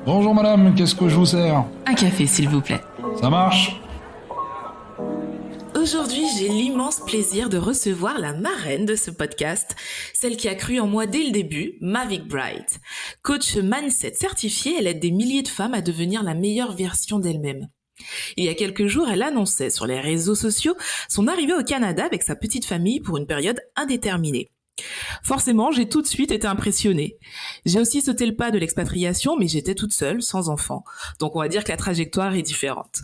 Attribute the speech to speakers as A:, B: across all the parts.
A: Bonjour madame, qu'est-ce que je vous sers?
B: Un café, s'il vous plaît.
A: Ça marche?
B: Aujourd'hui, j'ai l'immense plaisir de recevoir la marraine de ce podcast, celle qui a cru en moi dès le début, Mavic Bright. Coach mindset certifiée, elle aide des milliers de femmes à devenir la meilleure version d'elles-mêmes. Il y a quelques jours, elle annonçait sur les réseaux sociaux son arrivée au Canada avec sa petite famille pour une période indéterminée. Forcément, j'ai tout de suite été impressionnée. J'ai aussi sauté le pas de l'expatriation, mais j'étais toute seule, sans enfant. Donc on va dire que la trajectoire est différente.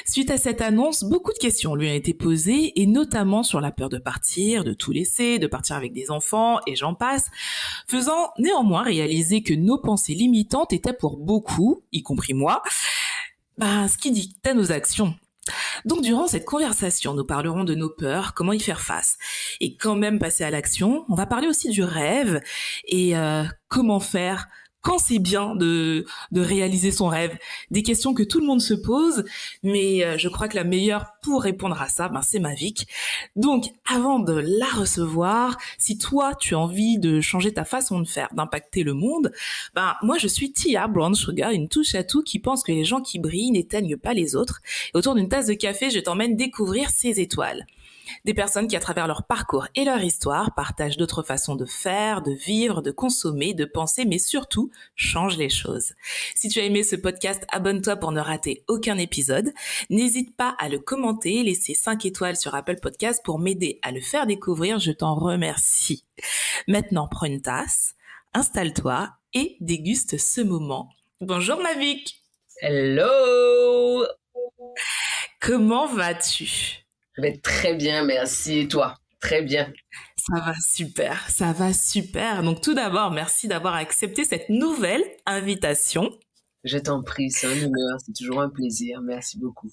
B: Suite à cette annonce, beaucoup de questions lui ont été posées, et notamment sur la peur de partir, de tout laisser, de partir avec des enfants, et j'en passe, faisant néanmoins réaliser que nos pensées limitantes étaient pour beaucoup, y compris moi, ce qui dictait nos actions. Donc durant cette conversation, nous parlerons de nos peurs, comment y faire face, et quand même passer à l'action. On va parler aussi du rêve, et comment faire quand c'est bien de réaliser son rêve. Des questions que tout le monde se pose, mais je crois que la meilleure pour répondre à ça, c'est Mavic. Donc, avant de la recevoir, si toi, tu as envie de changer ta façon de faire, d'impacter le monde, moi, je suis Tia Brown Sugar, une touche à tout qui pense que les gens qui brillent n'éteignent pas les autres. Et autour d'une tasse de café, je t'emmène découvrir ces étoiles. Des personnes qui, à travers leur parcours et leur histoire, partagent d'autres façons de faire, de vivre, de consommer, de penser, mais surtout, changent les choses. Si tu as aimé ce podcast, abonne-toi pour ne rater aucun épisode. N'hésite pas à le commenter, laisser 5 étoiles sur Apple Podcast pour m'aider à le faire découvrir. Je t'en remercie. Maintenant, prends une tasse, installe-toi et déguste ce moment. Bonjour Mavic.
C: Hello!
B: Comment vas-tu?
C: Très bien, merci. Et toi? Très bien.
B: Ça va super. Donc tout d'abord, merci d'avoir accepté cette nouvelle invitation.
C: Je t'en prie, c'est un honneur, c'est toujours un plaisir. Merci beaucoup.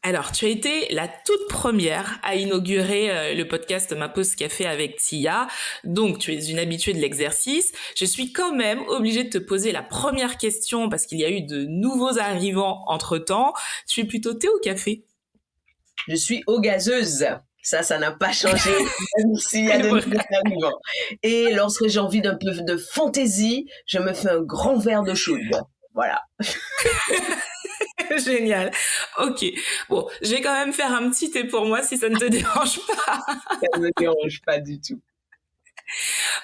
B: Alors, tu as été la toute première à inaugurer le podcast Ma Pause Café avec Tia. Donc, tu es une habituée de l'exercice. Je suis quand même obligée de te poser la première question parce qu'il y a eu de nouveaux arrivants entre-temps. Tu es plutôt thé ou café?
C: Je suis eau gazeuse. Ça n'a pas changé, même s'il y a de nouveaux arrivants. Et lorsque j'ai envie d'un peu de fantaisie, je me fais un grand verre de chaude. Voilà.
B: Génial. Ok. Bon, je vais quand même faire un petit thé pour moi si ça ne te dérange pas.
C: Ça ne me dérange pas du tout.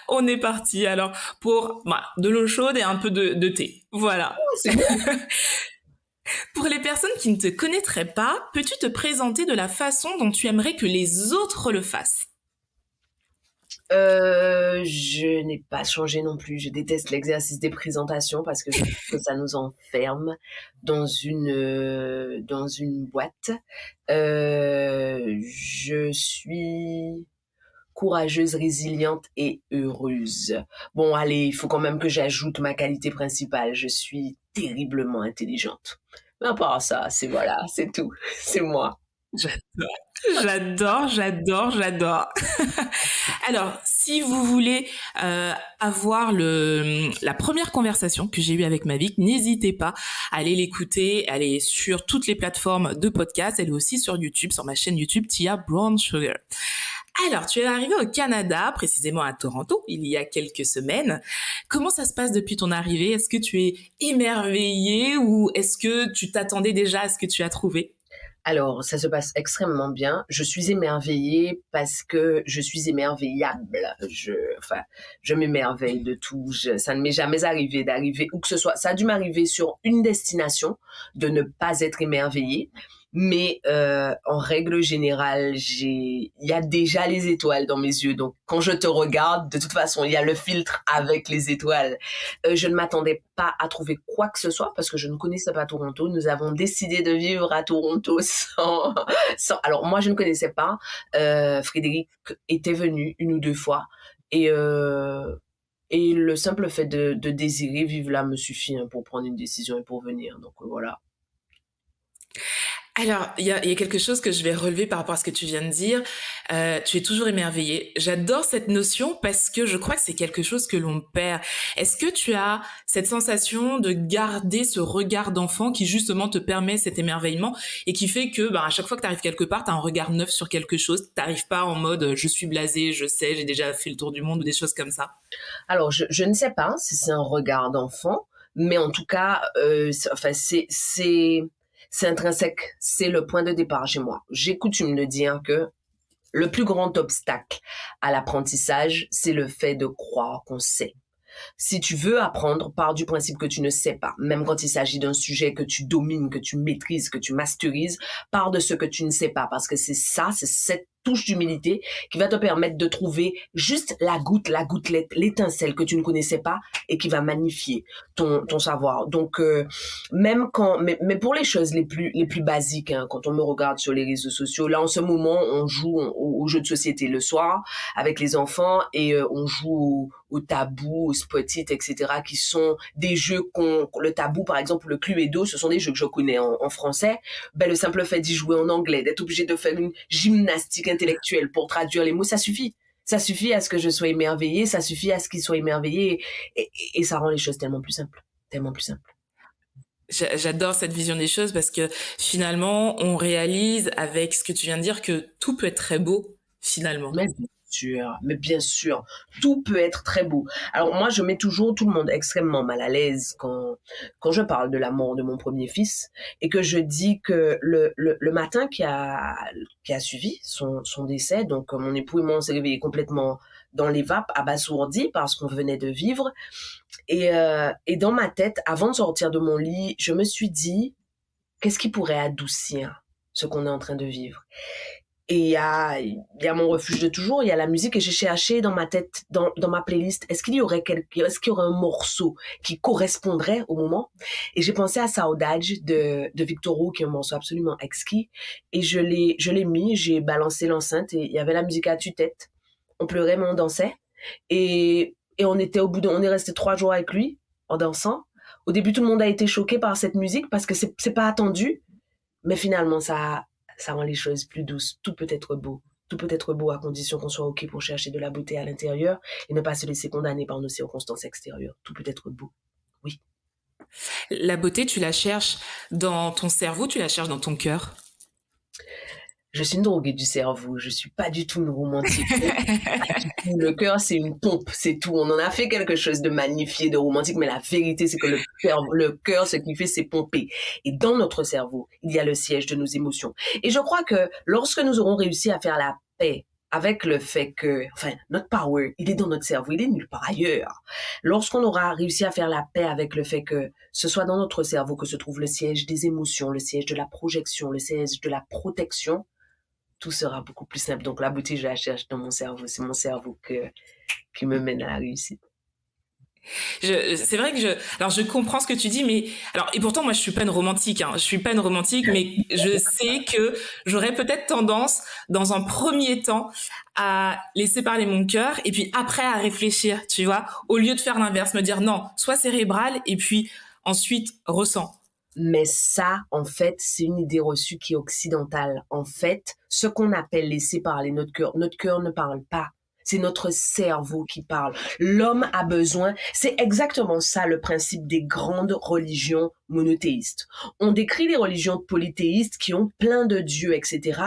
B: On est parti alors pour de l'eau chaude et un peu de thé. Voilà.
C: Oh, c'est bon.
B: Pour les personnes qui ne te connaîtraient pas, peux-tu te présenter de la façon dont tu aimerais que les autres le fassent?
C: Je n'ai pas changé non plus. Je déteste l'exercice des présentations parce que je trouve que ça nous enferme dans une boîte. Je suis courageuse, résiliente et heureuse. Bon, allez, il faut quand même que j'ajoute ma qualité principale. Je suis terriblement intelligente. Mais à part ça, c'est tout. C'est moi.
B: J'adore. Alors, si vous voulez avoir la première conversation que j'ai eue avec Mavic, n'hésitez pas à aller l'écouter. Elle est sur toutes les plateformes de podcast. Elle est aussi sur YouTube, sur ma chaîne YouTube Tia Brown Sugar. Alors, tu es arrivée au Canada, précisément à Toronto, il y a quelques semaines. Comment ça se passe depuis ton arrivée? Est-ce que tu es émerveillée ou est-ce que tu t'attendais déjà à ce que tu as trouvé?
C: Alors, ça se passe extrêmement bien. Je suis émerveillée parce que je suis émerveillable. Je m'émerveille de tout. Ça ne m'est jamais arrivé d'arriver où que ce soit. Ça a dû m'arriver sur une destination de ne pas être émerveillée. Mais en règle générale, il y a déjà les étoiles dans mes yeux. Donc, quand je te regarde, de toute façon, il y a le filtre avec les étoiles. Je ne m'attendais pas à trouver quoi que ce soit parce que je ne connaissais pas Toronto. Nous avons décidé de vivre à Toronto sans... Alors, moi, je ne connaissais pas. Frédéric était venu une ou deux fois. Et le simple fait de désirer vivre là me suffit pour prendre une décision et pour venir. Donc, voilà.
B: Alors, il y a quelque chose que je vais relever par rapport à ce que tu viens de dire. Tu es toujours émerveillée. J'adore cette notion parce que je crois que c'est quelque chose que l'on perd. Est-ce que tu as cette sensation de garder ce regard d'enfant qui justement te permet cet émerveillement et qui fait que à chaque fois que tu arrives quelque part, tu as un regard neuf sur quelque chose. T'arrives pas en mode je suis blasé, je sais, j'ai déjà fait le tour du monde ou des choses comme ça.
C: Alors, je ne sais pas si c'est un regard d'enfant, mais en tout cas, c'est intrinsèque. C'est le point de départ chez moi. J'ai coutume de dire que le plus grand obstacle à l'apprentissage, c'est le fait de croire qu'on sait. Si tu veux apprendre, pars du principe que tu ne sais pas. Même quand il s'agit d'un sujet que tu domines, que tu maîtrises, que tu masterises, pars de ce que tu ne sais pas. Parce que c'est cette touche d'humilité qui va te permettre de trouver juste la gouttelette, l'étincelle que tu ne connaissais pas et qui va magnifier ton savoir. Donc, mais pour les choses les plus basiques, hein, quand on me regarde sur les réseaux sociaux, là, en ce moment, on joue aux jeux de société le soir avec les enfants et on joue au tabou, au spot-it, etc., qui sont des jeux le tabou, par exemple, le Cluedo, ce sont des jeux que je connais en français. Le simple fait d'y jouer en anglais, d'être obligé de faire une gymnastique intellectuelle pour traduire les mots, ça suffit. Ça suffit à ce que je sois émerveillée, ça suffit à ce qu'ils soient émerveillés et ça rend les choses tellement plus simples, tellement plus simples.
B: J'adore cette vision des choses parce que finalement, on réalise avec ce que tu viens de dire que tout peut être très beau finalement.
C: Mais bien sûr, tout peut être très beau. Alors moi, je mets toujours tout le monde extrêmement mal à l'aise quand je parle de la mort de mon premier fils et que je dis que le matin qui a suivi son décès, donc mon époux et moi, on s'est réveillés complètement dans les vapes, abasourdis parce qu'on venait de vivre. Et dans ma tête, avant de sortir de mon lit, je me suis dit, qu'est-ce qui pourrait adoucir ce qu'on est en train de vivre? Et il y a mon refuge de toujours, il y a la musique et j'ai cherché dans ma tête, dans ma playlist, est-ce qu'il y aurait un morceau qui correspondrait au moment? Et j'ai pensé à Saudade de Victor Hugo, qui est un morceau absolument exquis. Et je l'ai mis, j'ai balancé l'enceinte et il y avait la musique à tue-tête. On pleurait, mais on dansait. Et on est resté 3 jours avec lui, en dansant. Au début, tout le monde a été choqué par cette musique parce que c'est pas attendu. Mais finalement, ça rend les choses plus douces. Tout peut être beau. Tout peut être beau à condition qu'on soit OK pour chercher de la beauté à l'intérieur et ne pas se laisser condamner par nos circonstances extérieures. Tout peut être beau. Oui.
B: La beauté, tu la cherches dans ton cerveau, tu la cherches dans ton cœur?
C: Je suis une droguée du cerveau. Je suis pas du tout une romantique. Le cœur, c'est une pompe, c'est tout. On en a fait quelque chose de magnifié, de romantique, mais la vérité, c'est que le cœur, ce qu'il fait, c'est pomper. Et dans notre cerveau, il y a le siège de nos émotions. Et je crois que lorsque nous aurons réussi à faire la paix avec le fait que, notre power, il est dans notre cerveau, il est nulle part ailleurs. Lorsqu'on aura réussi à faire la paix avec le fait que ce soit dans notre cerveau que se trouve le siège des émotions, le siège de la projection, le siège de la protection, tout sera beaucoup plus simple. Donc la beauté, je la cherche dans mon cerveau. C'est mon cerveau qui me mène à la réussite.
B: C'est vrai que je comprends ce que tu dis, mais et pourtant moi je suis pas une romantique, hein. Je suis pas une romantique, mais je sais que j'aurais peut-être tendance, dans un premier temps, à laisser parler mon cœur et puis après à réfléchir, tu vois, au lieu de faire l'inverse, me dire non, sois cérébral et puis ensuite ressens.
C: Mais ça, en fait, c'est une idée reçue qui est occidentale. En fait, ce qu'on appelle laisser parler notre cœur ne parle pas. C'est notre cerveau qui parle. L'homme a besoin, c'est exactement ça le principe des grandes religions monothéistes. On décrit les religions polythéistes qui ont plein de dieux, etc.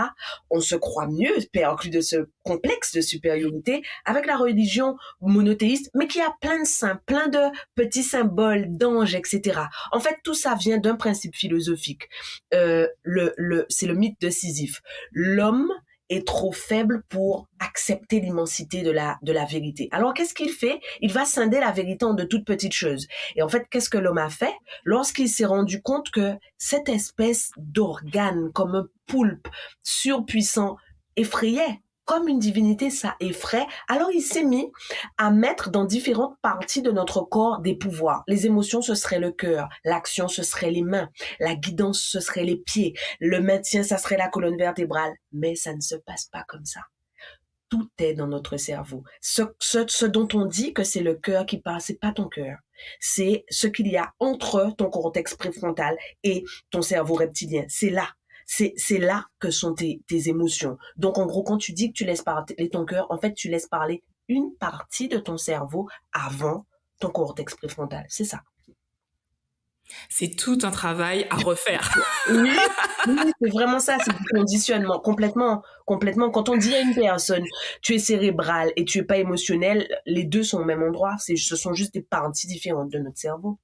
C: On se croit mieux, perclus de ce complexe de supériorité, avec la religion monothéiste, mais qui a plein de saints, plein de petits symboles, d'anges, etc. En fait, tout ça vient d'un principe philosophique. C'est le mythe de Sisyphe. L'homme est trop faible pour accepter l'immensité de la vérité. Alors, qu'est-ce qu'il fait? Il va scinder la vérité en de toutes petites choses. Et en fait, qu'est-ce que l'homme a fait? Lorsqu'il s'est rendu compte que cette espèce d'organe, comme un poulpe surpuissant, effrayait, comme une divinité, ça effraie. Alors, il s'est mis à mettre dans différentes parties de notre corps des pouvoirs. Les émotions, ce serait le cœur. L'action, ce serait les mains. La guidance, ce serait les pieds. Le maintien, ça serait la colonne vertébrale. Mais ça ne se passe pas comme ça. Tout est dans notre cerveau. Ce dont on dit que c'est le cœur qui parle, c'est pas ton cœur. C'est ce qu'il y a entre ton cortex préfrontal et ton cerveau reptilien. C'est là. C'est là que sont tes émotions. Donc, en gros, quand tu dis que tu laisses parler ton cœur, en fait, tu laisses parler une partie de ton cerveau avant ton cortex préfrontal. C'est ça.
B: C'est tout un travail à refaire.
C: Oui, oui, c'est vraiment ça, c'est du conditionnement, complètement, complètement. Quand on dit à une personne, tu es cérébral et tu es pas émotionnel, les deux sont au même endroit. Ce sont juste des parties différentes de notre cerveau.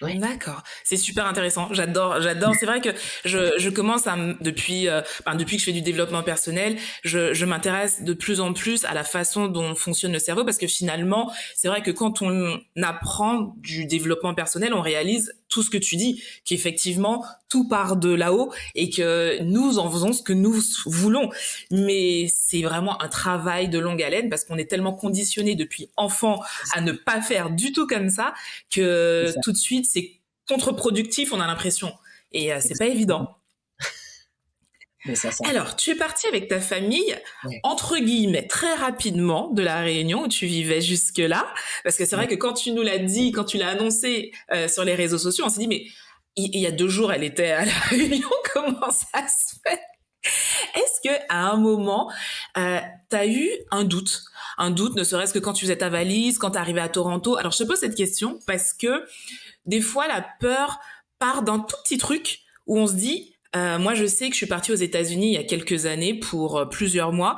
B: Ouais. D'accord, c'est super intéressant. J'adore. C'est vrai que je commence depuis que je fais du développement personnel, je m'intéresse de plus en plus à la façon dont fonctionne le cerveau parce que finalement, c'est vrai que quand on apprend du développement personnel, on réalise tout ce que tu dis, qu'effectivement tout part de là-haut et que nous en faisons ce que nous voulons. Mais c'est vraiment un travail de longue haleine parce qu'on est tellement conditionné depuis enfant à ne pas faire du tout comme ça que tout de suite c'est contre-productif, on a l'impression. Et c'est pas évident.
C: Mais ça.
B: Alors, tu es parti avec ta famille, entre guillemets, très rapidement de la Réunion où tu vivais jusque-là. Parce que c'est vrai que quand tu nous l'as dit, quand tu l'as annoncé sur les réseaux sociaux, on s'est dit, mais il y a 2 jours, elle était à la Réunion, comment ça se fait? Est-ce que à un moment, t'as eu un doute, ne serait-ce que quand tu faisais ta valise, quand t'es arrivé à Toronto? Alors, je te pose cette question parce que des fois, la peur part d'un tout petit truc où on se dit, moi, je sais que je suis partie aux États-Unis il y a quelques années pour plusieurs mois.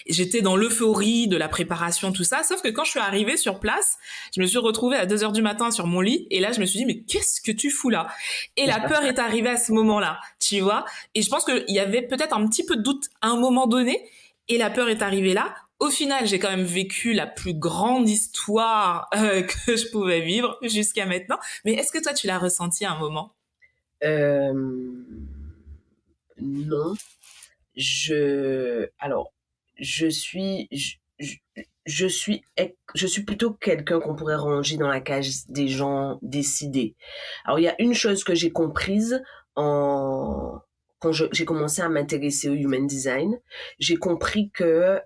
B: J'étais dans l'euphorie de la préparation, tout ça. Sauf que quand je suis arrivée sur place, je me suis retrouvée à 2 heures du matin sur mon lit. Et là, je me suis dit, mais qu'est-ce que tu fous là? Et la peur est arrivée à ce moment-là, tu vois. Et je pense qu'il y avait peut-être un petit peu de doute à un moment donné. Et la peur est arrivée là. Au final, j'ai quand même vécu la plus grande histoire que je pouvais vivre jusqu'à maintenant. Mais est-ce que toi, tu l'as ressenti à un moment?
C: Non. Alors, je suis plutôt quelqu'un qu'on pourrait ranger dans la cage des gens décidés. Alors, il y a une chose que j'ai comprise quand j'ai commencé à m'intéresser au human design, j'ai compris que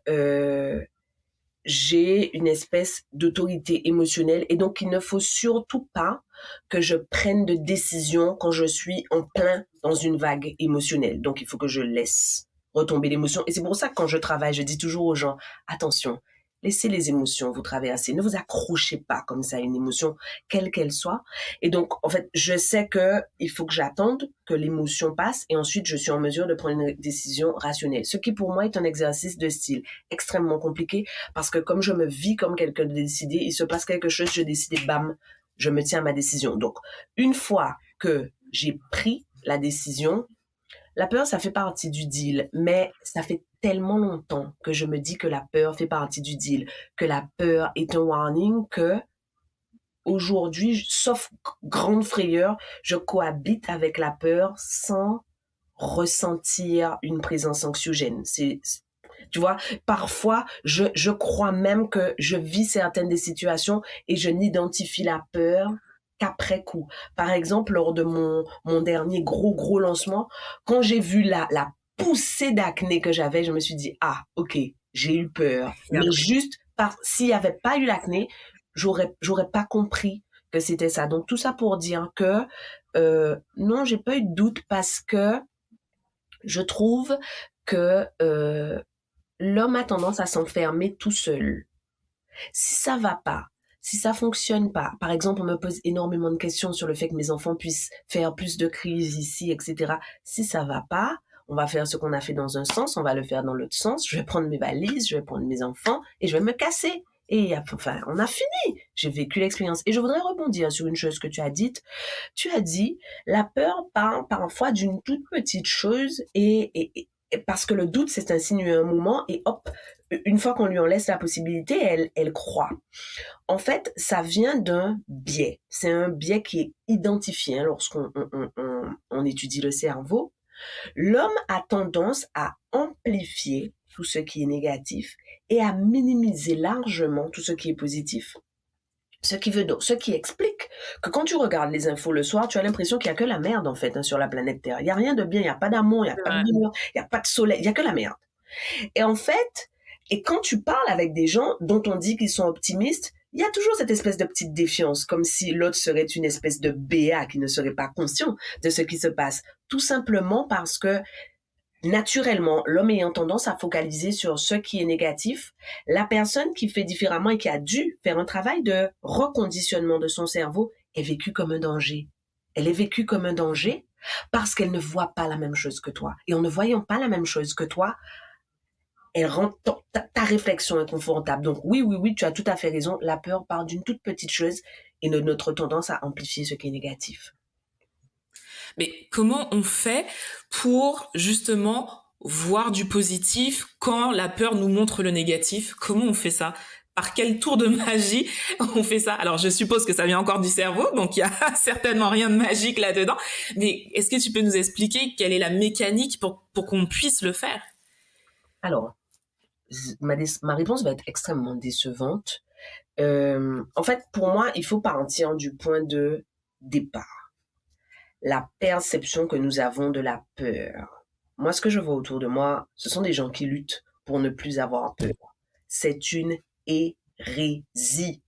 C: j'ai une espèce d'autorité émotionnelle et donc il ne faut surtout pas que je prenne de décision quand je suis en plein dans une vague émotionnelle. Donc il faut que je laisse retomber l'émotion. Et c'est pour ça que quand je travaille, je dis toujours aux gens, attention, laissez les émotions vous traverser. Ne vous accrochez pas comme ça à une émotion, quelle qu'elle soit. Et donc, en fait, je sais que il faut que j'attende que l'émotion passe et ensuite je suis en mesure de prendre une décision rationnelle. Ce qui pour moi est un exercice de style extrêmement compliqué parce que comme je me vis comme quelqu'un de décidé, il se passe quelque chose, je décide et bam, je me tiens à ma décision. Donc, une fois que j'ai pris la décision, la peur, ça fait partie du deal, mais ça fait tellement longtemps que je me dis que la peur fait partie du deal, que la peur est un warning, que aujourd'hui, sauf grande frayeur, je cohabite avec la peur sans ressentir une présence anxiogène. Tu vois, parfois, je crois même que je vis certaines des situations et je n'identifie la peur qu'après coup. Par exemple, lors de mon dernier gros lancement, quand j'ai vu la poussée d'acné que j'avais, je me suis dit, ah, ok, j'ai eu peur. Mais juste, s'il n'y avait pas eu l'acné, j'aurais pas compris que c'était ça. Donc, tout ça pour dire que, non, j'ai pas eu de doute parce que je trouve que, l'homme a tendance à s'enfermer tout seul. Si ça va pas, si ça fonctionne pas, par exemple, on me pose énormément de questions sur le fait que mes enfants puissent faire plus de crises ici, etc. Si ça va pas, on va faire ce qu'on a fait dans un sens, on va le faire dans l'autre sens. Je vais prendre mes valises, je vais prendre mes enfants et je vais me casser. Et enfin, on a fini. J'ai vécu l'expérience. Et je voudrais rebondir sur une chose que tu as dite. Tu as dit, la peur part parfois d'une toute petite chose et parce que le doute s'est insinué un moment et hop, une fois qu'on lui en laisse la possibilité, elle croit. En fait, ça vient d'un biais. C'est un biais qui est identifié lorsqu'on on étudie le cerveau. L'homme a tendance à amplifier tout ce qui est négatif et à minimiser largement tout ce qui est positif. Ce qui explique que quand tu regardes les infos le soir, tu as l'impression qu'il n'y a que la merde, en fait, sur la planète Terre. Il n'y a rien de bien, il n'y a pas d'amour, il n'y a pas de bonheur, il n'y a pas de soleil, il n'y a que la merde. Et en fait, et quand tu parles avec des gens dont on dit qu'ils sont optimistes, il y a toujours cette espèce de petite défiance, comme si l'autre serait une espèce de béat qui ne serait pas conscient de ce qui se passe. Tout simplement parce que, naturellement, l'homme ayant tendance à focaliser sur ce qui est négatif, la personne qui fait différemment et qui a dû faire un travail de reconditionnement de son cerveau est vécue comme un danger. Elle est vécue comme un danger parce qu'elle ne voit pas la même chose que toi. Et en ne voyant pas la même chose que toi, elle rend ta réflexion inconfortable. Donc oui, tu as tout à fait raison. La peur part d'une toute petite chose et de notre tendance à amplifier ce qui est négatif.
B: Mais comment on fait pour justement voir du positif quand la peur nous montre le négatif? Comment on fait ça? Par quel tour de magie on fait ça? Alors, je suppose que ça vient encore du cerveau, donc il y a certainement rien de magique là-dedans. Mais est-ce que tu peux nous expliquer quelle est la mécanique pour qu'on puisse le faire?
C: Alors, ma réponse va être extrêmement décevante. En fait, pour moi, il faut partir du point de départ. La perception que nous avons de la peur. Moi, ce que je vois autour de moi, ce sont des gens qui luttent pour ne plus avoir peur. C'est une hérésie.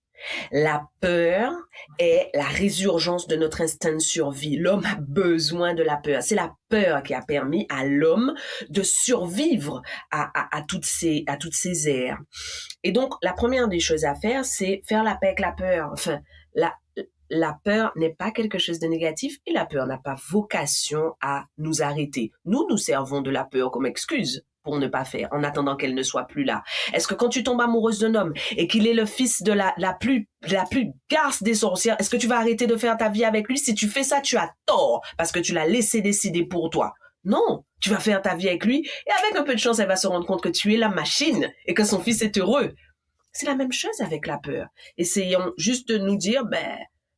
C: La peur est la résurgence de notre instinct de survie. L'homme a besoin de la peur. C'est la peur qui a permis à l'homme de survivre à toutes ces ères. Et donc, la première des choses à faire, c'est faire la paix avec la peur. Enfin, la peur n'est pas quelque chose de négatif et la peur n'a pas vocation à nous arrêter. Nous servons de la peur comme excuse pour ne pas faire, en attendant qu'elle ne soit plus là. Est-ce que quand tu tombes amoureuse d'un homme et qu'il est le fils de la plus garce des sorcières, est-ce que tu vas arrêter de faire ta vie avec lui? Si tu fais ça, tu as tort parce que tu l'as laissé décider pour toi. Non, tu vas faire ta vie avec lui et avec un peu de chance, elle va se rendre compte que tu es la machine et que son fils est heureux. C'est la même chose avec la peur. Essayons juste de nous dire,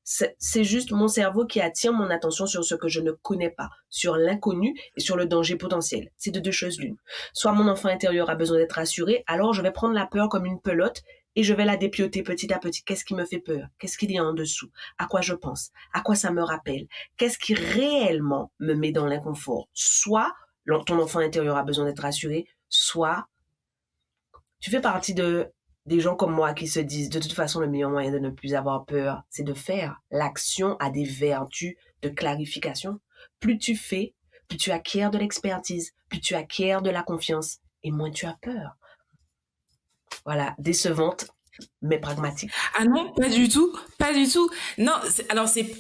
C: c'est juste mon cerveau qui attire mon attention sur ce que je ne connais pas, sur l'inconnu et sur le danger potentiel. C'est de deux choses l'une. Soit mon enfant intérieur a besoin d'être rassuré, alors je vais prendre la peur comme une pelote et je vais la dépioter petit à petit. Qu'est-ce qui me fait peur? Qu'est-ce qu'il y a en dessous? À quoi je pense? À quoi ça me rappelle? Qu'est-ce qui réellement me met dans l'inconfort? Soit ton enfant intérieur a besoin d'être rassuré, soit tu fais partie des gens comme moi qui se disent de toute façon le meilleur moyen de ne plus avoir peur, c'est de faire. L'action a des vertus de clarification. Plus tu fais, plus tu acquiers de l'expertise, plus tu acquiers de la confiance et moins tu as peur. Voilà, décevante mais pragmatique.
B: Ah non, pas du tout, pas du tout. Non,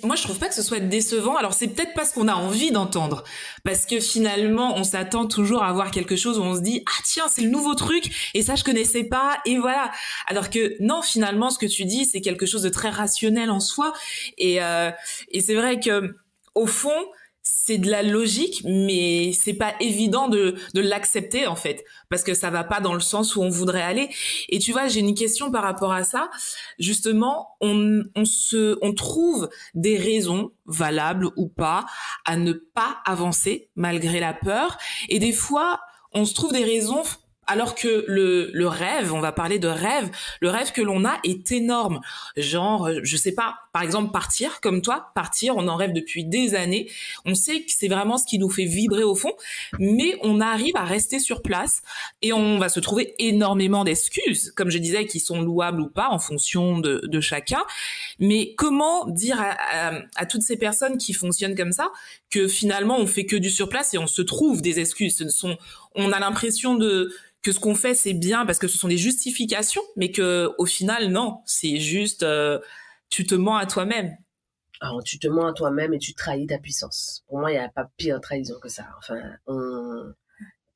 B: moi je trouve pas que ce soit décevant. Alors c'est peut-être pas ce qu'on a envie d'entendre, parce que finalement on s'attend toujours à avoir quelque chose où on se dit ah tiens c'est le nouveau truc et ça je connaissais pas et voilà. Alors que non, finalement ce que tu dis c'est quelque chose de très rationnel en soi et c'est vrai que au fond c'est de la logique, mais c'est pas évident de l'accepter en fait, parce que ça va pas dans le sens où on voudrait aller. Et tu vois, j'ai une question par rapport à ça. Justement, on trouve des raisons valables ou pas à ne pas avancer malgré la peur, et des fois, on se trouve des raisons. Alors que le rêve, on va parler de rêve, le rêve que l'on a est énorme. Genre, je sais pas, par exemple, partir, comme toi, partir, on en rêve depuis des années. On sait que c'est vraiment ce qui nous fait vibrer au fond, mais on arrive à rester sur place et on va se trouver énormément d'excuses, comme je disais, qui sont louables ou pas en fonction de chacun. Mais comment dire à toutes ces personnes qui fonctionnent comme ça que finalement on fait que du surplace et on se trouve des excuses. On a l'impression que ce qu'on fait c'est bien parce que ce sont des justifications, mais que au final non, c'est juste tu te mens à toi-même.
C: Alors, tu te mens à toi-même et tu trahis ta puissance. Pour moi, il n'y a pas pire trahison que ça. Enfin,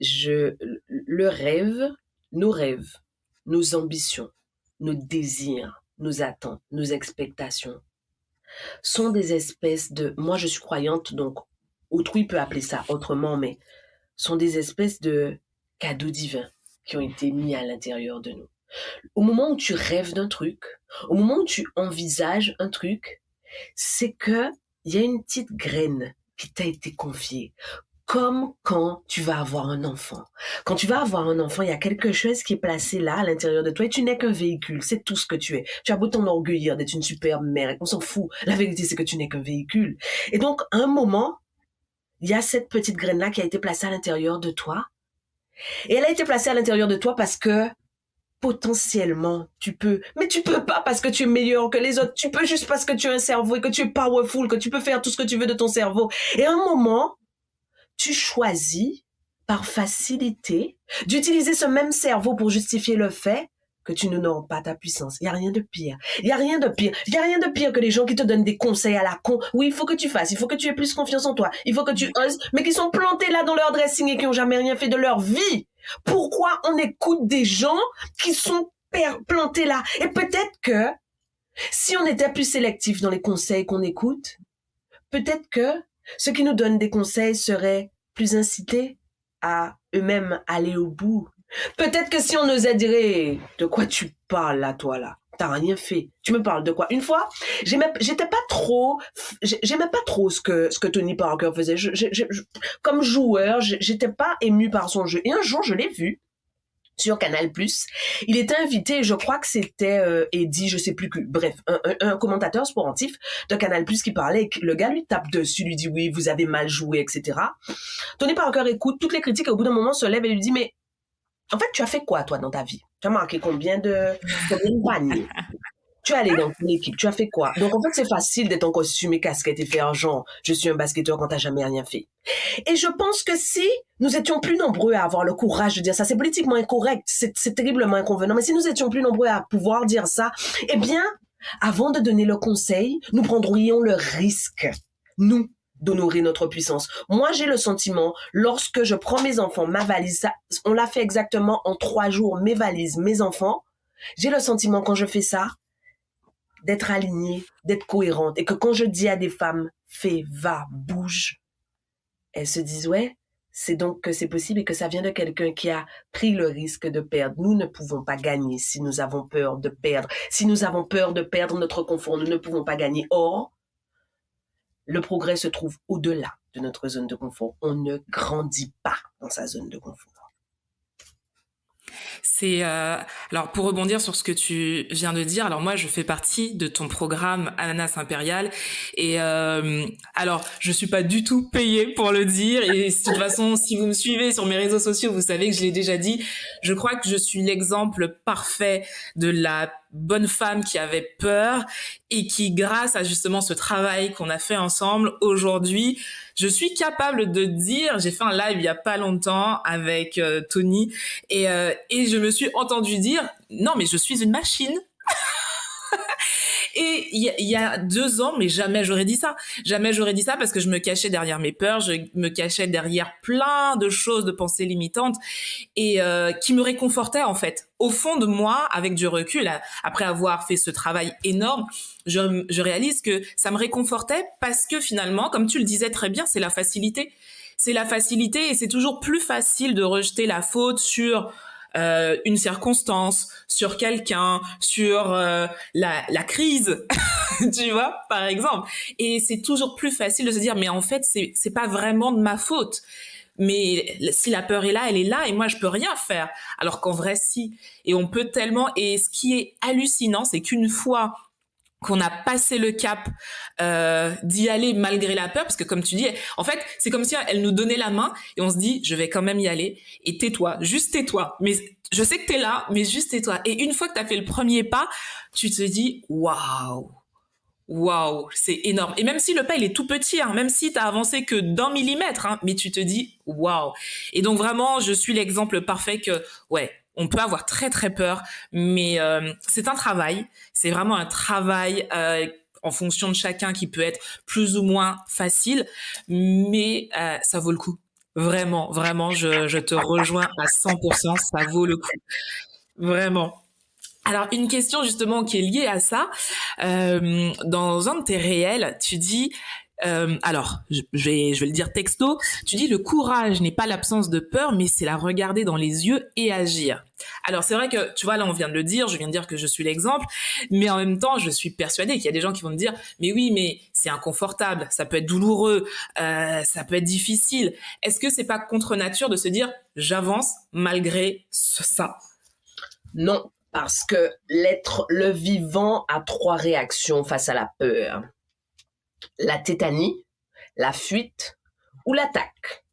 C: le rêve, nos rêves, nos ambitions, nos désirs, nos attentes, nos expectations sont des espèces de, moi je suis croyante, donc autrui peut appeler ça autrement, mais sont des espèces de cadeaux divins qui ont été mis à l'intérieur de nous. Au moment où tu rêves d'un truc, au moment où tu envisages un truc, c'est que il y a une petite graine qui t'a été confiée. Comme quand tu vas avoir un enfant. Quand tu vas avoir un enfant, il y a quelque chose qui est placé là, à l'intérieur de toi, et tu n'es qu'un véhicule, c'est tout ce que tu es. Tu as beau t'enorgueillir d'être une superbe mère, on s'en fout. La vérité, c'est que tu n'es qu'un véhicule. Et donc, à un moment, il y a cette petite graine-là qui a été placée à l'intérieur de toi. Et elle a été placée à l'intérieur de toi parce que potentiellement, tu peux. Mais tu peux pas parce que tu es meilleur que les autres. Tu peux juste parce que tu as un cerveau et que tu es powerful, que tu peux faire tout ce que tu veux de ton cerveau. Et à un moment, tu choisis, par facilité, d'utiliser ce même cerveau pour justifier le fait que tu n'honores pas ta puissance. Il y a rien de pire. Il y a rien de pire. Il y a rien de pire que les gens qui te donnent des conseils à la con. Oui, il faut que tu fasses. Il faut que tu aies plus confiance en toi. Il faut que tu oses. Mais qui sont plantés là dans leur dressing et qui ont jamais rien fait de leur vie. Pourquoi on écoute des gens qui sont plantés là? Et peut-être que si on était plus sélectif dans les conseils qu'on écoute, peut-être que ceux qui nous donnent des conseils seraient plus incités à eux-mêmes aller au bout. Peut-être que si on osait dire hey, de quoi tu parles là, toi là, t'as rien fait. Tu me parles de quoi? Une fois, j'aimais pas trop ce que Tony Parker faisait. Comme joueur, j'étais pas émue par son jeu. Et un jour, je l'ai vu sur Canal+. Il était invité, je crois que c'était Eddie, je sais plus que, bref, un commentateur sportif de Canal+ qui parlait, et le gars lui tape dessus, lui dit oui, vous avez mal joué, etc. Tony Parker écoute toutes les critiques et au bout d'un moment se lève et lui dit mais en fait tu as fait quoi toi dans ta vie? Tu as marqué combien de paniers? Tu es allé dans quelle équipe? Tu as fait quoi? Donc en fait c'est facile d'être en costume et casquette et faire genre je suis un basketteur quand t'as jamais rien fait. Et je pense que si nous étions plus nombreux à avoir le courage de dire ça, c'est politiquement incorrect, c'est terriblement inconvenant, mais si nous étions plus nombreux à pouvoir dire ça, eh bien, avant de donner le conseil, nous prendrions le risque, nous, d'honorer notre puissance. Moi, j'ai le sentiment, lorsque je prends mes enfants, ma valise, ça, on l'a fait exactement en 3 jours, mes valises, mes enfants, j'ai le sentiment quand je fais ça, d'être alignée, d'être cohérente, et que quand je dis à des femmes, fais, va, bouge, elles se disent, ouais, c'est donc que c'est possible et que ça vient de quelqu'un qui a pris le risque de perdre. Nous ne pouvons pas gagner si nous avons peur de perdre. Si nous avons peur de perdre notre confort, nous ne pouvons pas gagner. Or, le progrès se trouve au-delà de notre zone de confort. On ne grandit pas dans sa zone de confort.
B: C'est alors pour rebondir sur ce que tu viens de dire. Alors moi je fais partie de ton programme Ananas Impérial et alors je suis pas du tout payée pour le dire et de toute façon si vous me suivez sur mes réseaux sociaux vous savez que je l'ai déjà dit. Je crois que je suis l'exemple parfait de la bonne femme qui avait peur et qui grâce à justement ce travail qu'on a fait ensemble aujourd'hui, je suis capable de dire, j'ai fait un live il y a pas longtemps avec Tony et je me suis entendue dire non mais je suis une machine. Et il y a 2 ans, mais jamais j'aurais dit ça. Jamais j'aurais dit ça parce que je me cachais derrière mes peurs, je me cachais derrière plein de choses, de pensées limitantes et qui me réconfortaient en fait. Au fond de moi, avec du recul, après avoir fait ce travail énorme, je réalise que ça me réconfortait parce que finalement, comme tu le disais très bien, c'est la facilité. C'est la facilité et c'est toujours plus facile de rejeter la faute sur une circonstance, sur quelqu'un, sur la crise, tu vois, par exemple. Et c'est toujours plus facile de se dire, mais en fait, c'est pas vraiment de ma faute. Mais si la peur est là, elle est là et moi, je peux rien faire. Alors qu'en vrai, si. Et on peut tellement... Et ce qui est hallucinant, c'est qu'une fois qu'on a passé le cap d'y aller malgré la peur, parce que comme tu dis, en fait, c'est comme si elle nous donnait la main et on se dit, je vais quand même y aller et tais-toi, juste tais-toi. Mais je sais que t'es là, mais juste tais-toi. Et une fois que t'as fait le premier pas, tu te dis, waouh, c'est énorme. Et même si le pas, il est tout petit, hein, même si t'as avancé que d'1 millimètre, hein, mais tu te dis, waouh. Et donc vraiment, je suis l'exemple parfait que, ouais, on peut avoir très très peur, mais c'est un travail. C'est vraiment un travail en fonction de chacun qui peut être plus ou moins facile, mais ça vaut le coup. Vraiment, vraiment, je te rejoins à 100%, ça vaut le coup. Vraiment. Alors, une question justement qui est liée à ça. Dans un de tes réels, tu dis... alors, je vais le dire texto. Tu dis le courage n'est pas l'absence de peur, mais c'est la regarder dans les yeux et agir. Alors c'est vrai que tu vois là on vient de le dire, je viens de dire que je suis l'exemple, mais en même temps je suis persuadée qu'il y a des gens qui vont me dire mais oui mais c'est inconfortable, ça peut être douloureux, ça peut être difficile. Est-ce que c'est pas contre nature de se dire j'avance malgré ça?
C: Non, parce que le vivant a 3 réactions face à la peur. La tétanie, la fuite ou l'attaque.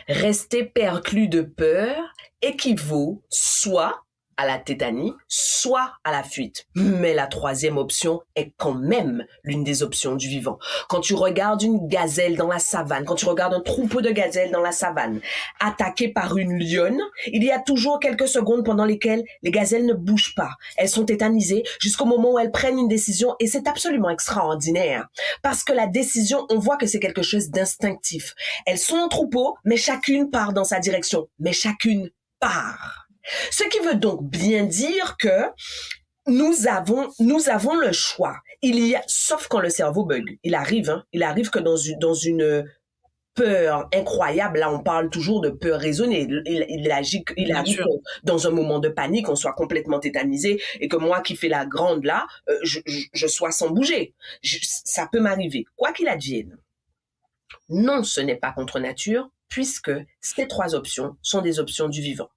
C: Rester perclus de peur équivaut soit à la tétanie, soit à la fuite. Mais la troisième option est quand même l'une des options du vivant. Quand tu regardes une gazelle dans la savane, quand tu regardes un troupeau de gazelles dans la savane, attaqué par une lionne, il y a toujours quelques secondes pendant lesquelles les gazelles ne bougent pas. Elles sont tétanisées jusqu'au moment où elles prennent une décision et c'est absolument extraordinaire. Parce que la décision, on voit que c'est quelque chose d'instinctif. Elles sont en troupeau, mais chacune part dans sa direction. Mais chacune part. Ce qui veut donc bien dire que nous avons le choix. Sauf quand le cerveau bug. Il arrive que dans une peur incroyable, là on parle toujours de peur raisonnée, il arrive que dans un moment de panique, on soit complètement tétanisé et que moi qui fais la grande là, je sois sans bouger. Ça peut m'arriver. Quoi qu'il advienne. Non, ce n'est pas contre nature, puisque ces trois options sont des options du vivant.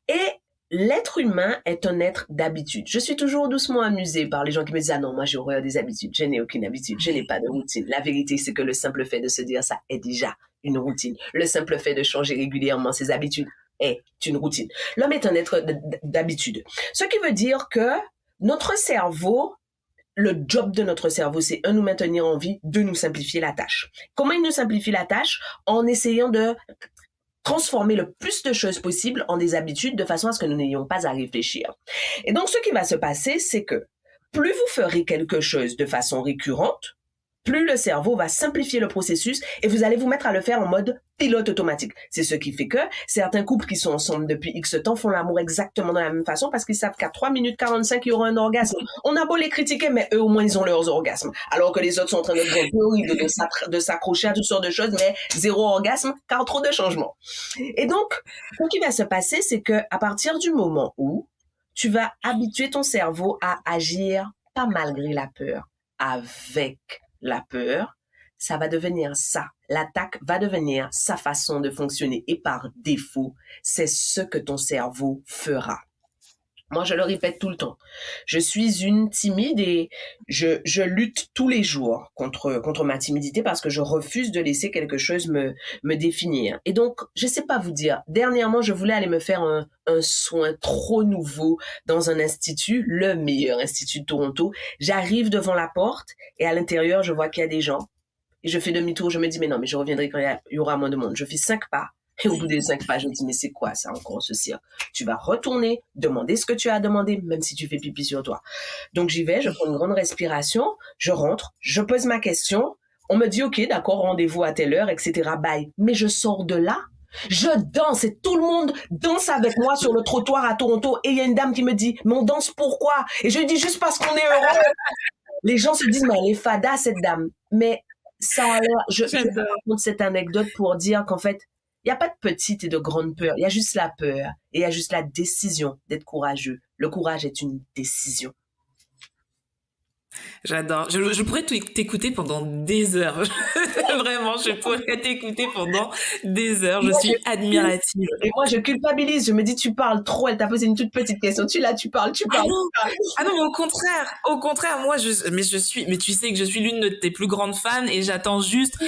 C: Et l'être humain est un être d'habitude. Je suis toujours doucement amusée par les gens qui me disent « Ah non, moi j'ai horreur des habitudes, je n'ai aucune habitude, je n'ai pas de routine. » La vérité, c'est que le simple fait de se dire ça est déjà une routine. Le simple fait de changer régulièrement ses habitudes est une routine. L'homme est un être d'habitude. Ce qui veut dire que notre cerveau, le job de notre cerveau, c'est nous maintenir en vie, deux, nous simplifier la tâche. Comment il nous simplifie la tâche? En essayant de transformer le plus de choses possible en des habitudes de façon à ce que nous n'ayons pas à réfléchir. Et donc, ce qui va se passer, c'est que plus vous ferez quelque chose de façon récurrente, plus le cerveau va simplifier le processus et vous allez vous mettre à le faire en mode pilote automatique. C'est ce qui fait que certains couples qui sont ensemble depuis X temps font l'amour exactement de la même façon parce qu'ils savent qu'à 3 minutes 45, il y aura un orgasme. On a beau les critiquer, mais eux, au moins, ils ont leurs orgasmes. Alors que les autres sont en train de grimper, de s'accrocher à toutes sortes de choses, mais zéro orgasme, car trop de changements. Et donc, ce qui va se passer, c'est que à partir du moment où tu vas habituer ton cerveau à agir pas malgré la peur, avec la peur, ça va devenir ça. L'attaque va devenir sa façon de fonctionner. Et par défaut, c'est ce que ton cerveau fera. Moi, je le répète tout le temps. Je suis une timide et je lutte tous les jours contre ma timidité parce que je refuse de laisser quelque chose me définir. Et donc, je sais pas vous dire, dernièrement, je voulais aller me faire un soin trop nouveau dans un institut, le meilleur institut de Toronto. J'arrive devant la porte et à l'intérieur, je vois qu'il y a des gens. Et je fais demi-tour, je me dis, mais non, mais je reviendrai quand il y aura moins de monde. Je fais 5 pas. Et au bout des 5 pas, je me dis, mais c'est quoi ça encore ce cirque? Tu vas retourner, demander ce que tu as demandé, même si tu fais pipi sur toi. Donc j'y vais, je prends une grande respiration, je rentre, je pose ma question, on me dit, ok, d'accord, rendez-vous à telle heure, etc. Bye. Mais je sors de là, je danse et tout le monde danse avec moi sur le trottoir à Toronto. Et il y a une dame qui me dit, mais on danse pourquoi? Et je lui dis, juste parce qu'on est heureux. Les gens se disent, mais elle est fada, cette dame. Mais ça a l'air, je raconte cette anecdote pour dire qu'en fait, il n'y a pas de petite et de grande peur. Il y a juste la peur et il y a juste la décision d'être courageux. Le courage est une décision.
B: J'adore. Je pourrais t'écouter pendant des heures. Vraiment, je pourrais t'écouter pendant des heures. Je suis admirative.
C: Et moi, je culpabilise. Je me dis, tu parles trop. Elle t'a posé une toute petite question. Tu parles.
B: Ah non, mais au contraire, moi, mais tu sais que je suis l'une de tes plus grandes fans et j'attends juste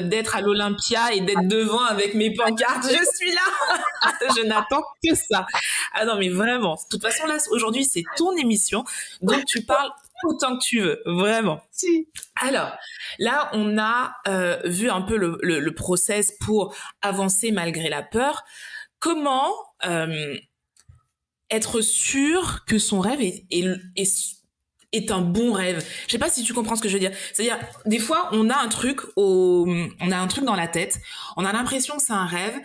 B: d'être à l'Olympia et d'être devant avec mes pancartes. Je suis là. Je n'attends que ça. Ah non, mais vraiment. De toute façon, là, aujourd'hui, c'est ton émission. Donc, tu parles autant que tu veux, vraiment.
C: Si.
B: Alors, là, on a vu un peu le process pour avancer malgré la peur. Comment être sûr que son rêve est un bon rêve? Je sais pas si tu comprends ce que je veux dire. C'est-à-dire, des fois, on a un truc dans la tête, on a l'impression que c'est un rêve,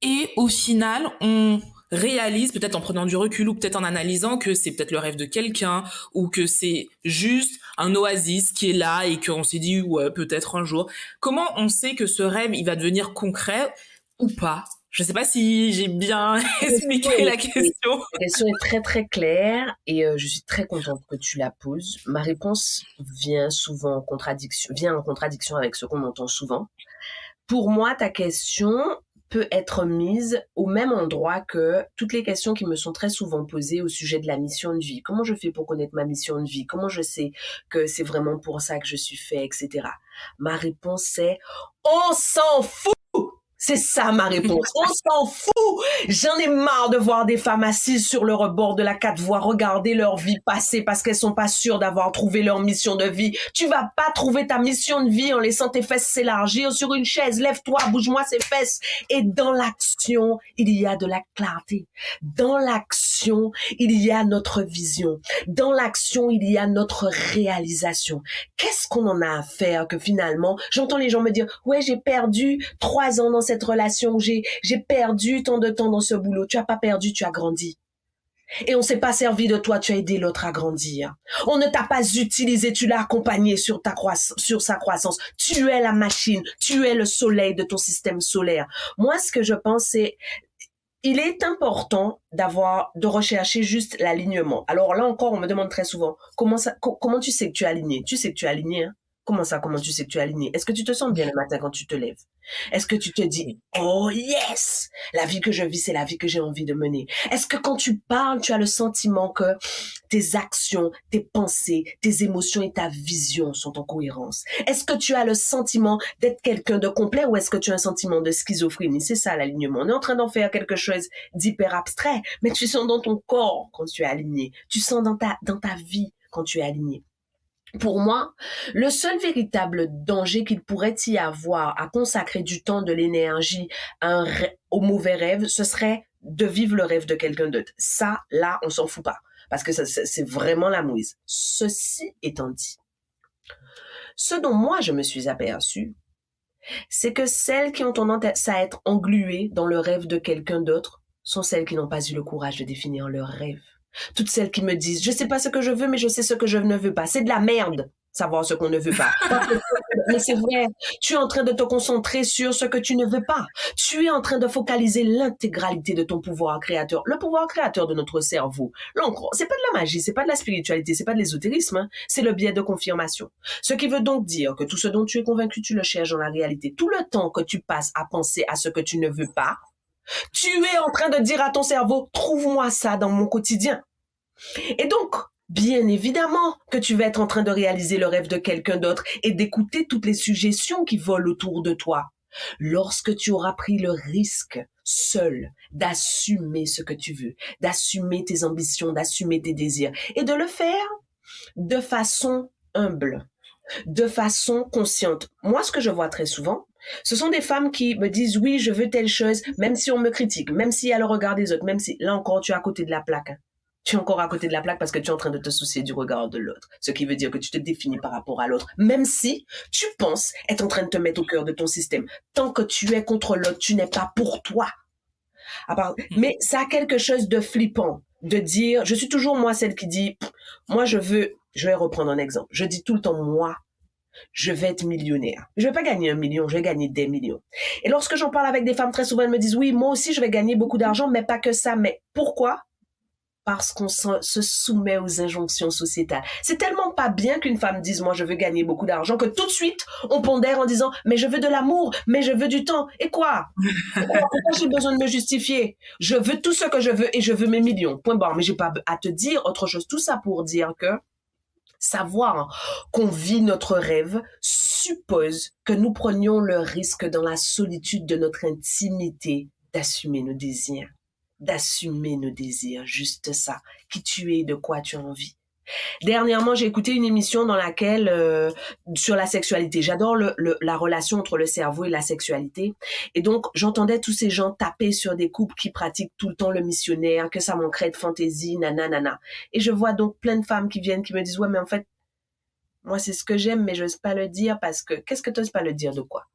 B: et au final, on réalise, peut-être en prenant du recul ou peut-être en analysant, que c'est peut-être le rêve de quelqu'un ou que c'est juste un oasis qui est là et qu'on s'est dit ouais, peut-être un jour. Comment on sait que ce rêve il va devenir concret ou pas? Je sais pas si j'ai bien expliqué la question.
C: La question est très très claire et je suis très contente que tu la poses. Ma réponse vient en contradiction avec ce qu'on entend souvent. Pour moi, ta question peut être mise au même endroit que toutes les questions qui me sont très souvent posées au sujet de la mission de vie. Comment je fais pour connaître ma mission de vie? Comment je sais que c'est vraiment pour ça que je suis fait, etc. Ma réponse est, on s'en fout! C'est ça ma réponse. On s'en fout. J'en ai marre de voir des femmes assises sur le rebord de la 4 voies regarder leur vie passer parce qu'elles sont pas sûres d'avoir trouvé leur mission de vie. Tu vas pas trouver ta mission de vie en laissant tes fesses s'élargir sur une chaise. Lève-toi, bouge-moi ces fesses. Et dans l'action, il y a de la clarté. Dans l'action, il y a notre vision. Dans l'action, il y a notre réalisation. Qu'est-ce qu'on en a à faire que finalement, j'entends les gens me dire, ouais, j'ai perdu 3 ans dans cette relation, j'ai perdu tant de temps dans ce boulot. Tu as pas perdu, tu as grandi. Et on s'est pas servi de toi, tu as aidé l'autre à grandir. On ne t'a pas utilisé, tu l'as accompagné sur sa croissance. Tu es la machine, tu es le soleil de ton système solaire. Moi, ce que je pense, c'est il est important de rechercher juste l'alignement. Alors là encore, on me demande très souvent, comment tu sais que tu es aligné? Tu sais que tu es aligné, hein? Comment tu sais que tu es aligné? Est-ce que tu te sens bien le matin quand tu te lèves? Est-ce que tu te dis, oh yes, la vie que je vis, c'est la vie que j'ai envie de mener? Est-ce que quand tu parles, tu as le sentiment que tes actions, tes pensées, tes émotions et ta vision sont en cohérence? Est-ce que tu as le sentiment d'être quelqu'un de complet ou est-ce que tu as un sentiment de schizophrénie? C'est ça l'alignement. On est en train d'en faire quelque chose d'hyper abstrait, mais tu sens dans ton corps quand tu es aligné. Tu sens dans ta vie quand tu es aligné. Pour moi, le seul véritable danger qu'il pourrait y avoir à consacrer du temps, de l'énergie au mauvais rêve, ce serait de vivre le rêve de quelqu'un d'autre. Ça, là, on s'en fout pas. Parce que c'est vraiment la mouise. Ceci étant dit, ce dont moi je me suis aperçue, c'est que celles qui ont tendance à être engluées dans le rêve de quelqu'un d'autre sont celles qui n'ont pas eu le courage de définir leur rêve. Toutes celles qui me disent, je sais pas ce que je veux, mais je sais ce que je ne veux pas. C'est de la merde, savoir ce qu'on ne veut pas. Mais c'est vrai, tu es en train de te concentrer sur ce que tu ne veux pas. Tu es en train de focaliser l'intégralité de ton pouvoir créateur. Le pouvoir créateur de notre cerveau. Là encore, c'est pas de la magie, c'est pas de la spiritualité, c'est pas de l'ésotérisme, hein. C'est le biais de confirmation. Ce qui veut donc dire que tout ce dont tu es convaincu, tu le cherches dans la réalité. Tout le temps que tu passes à penser à ce que tu ne veux pas, tu es en train de dire à ton cerveau, trouve-moi ça dans mon quotidien. Et donc, bien évidemment que tu vas être en train de réaliser le rêve de quelqu'un d'autre et d'écouter toutes les suggestions qui volent autour de toi. Lorsque tu auras pris le risque, seul, d'assumer ce que tu veux, d'assumer tes ambitions, d'assumer tes désirs et de le faire de façon humble, de façon consciente. Moi, ce que je vois très souvent, ce sont des femmes qui me disent oui, je veux telle chose, même si on me critique, même s'il y a le regard des autres, même si, là encore, tu es à côté de la plaque. Hein. Tu es encore à côté de la plaque parce que tu es en train de te soucier du regard de l'autre. Ce qui veut dire que tu te définis par rapport à l'autre, même si tu penses être en train de te mettre au cœur de ton système. Tant que tu es contre l'autre, tu n'es pas pour toi. Mais ça a quelque chose de flippant, de dire, je suis toujours moi celle qui dit, moi je vais reprendre un exemple. Je dis tout le temps, moi, je vais être millionnaire. Je vais pas gagner 1 million, je vais gagner des millions. Et lorsque j'en parle avec des femmes, très souvent, elles me disent, oui, moi aussi, je vais gagner beaucoup d'argent, mais pas que ça. Mais pourquoi? Parce qu'on se soumet aux injonctions sociétales. C'est tellement pas bien qu'une femme dise, moi, je veux gagner beaucoup d'argent, que tout de suite, on pondère en disant, mais je veux de l'amour, mais je veux du temps. Et quoi? Pourquoi j'ai besoin de me justifier? Je veux tout ce que je veux et je veux mes millions. Point barre. Mais j'ai pas à te dire autre chose. Tout ça pour dire que savoir qu'on vit notre rêve suppose que nous prenions le risque dans la solitude de notre intimité d'assumer nos désirs. Juste ça. Qui tu es, de quoi tu as envie. Dernièrement, j'ai écouté une émission dans laquelle sur la sexualité. J'adore la relation entre le cerveau et la sexualité. Et donc, j'entendais tous ces gens taper sur des couples qui pratiquent tout le temps le missionnaire, que ça manquerait de fantaisie, nanana. Et je vois donc plein de femmes qui viennent, qui me disent, ouais, mais en fait, moi, c'est ce que j'aime, mais j'ose pas le dire parce que, qu'est-ce que tu oses pas le dire de quoi?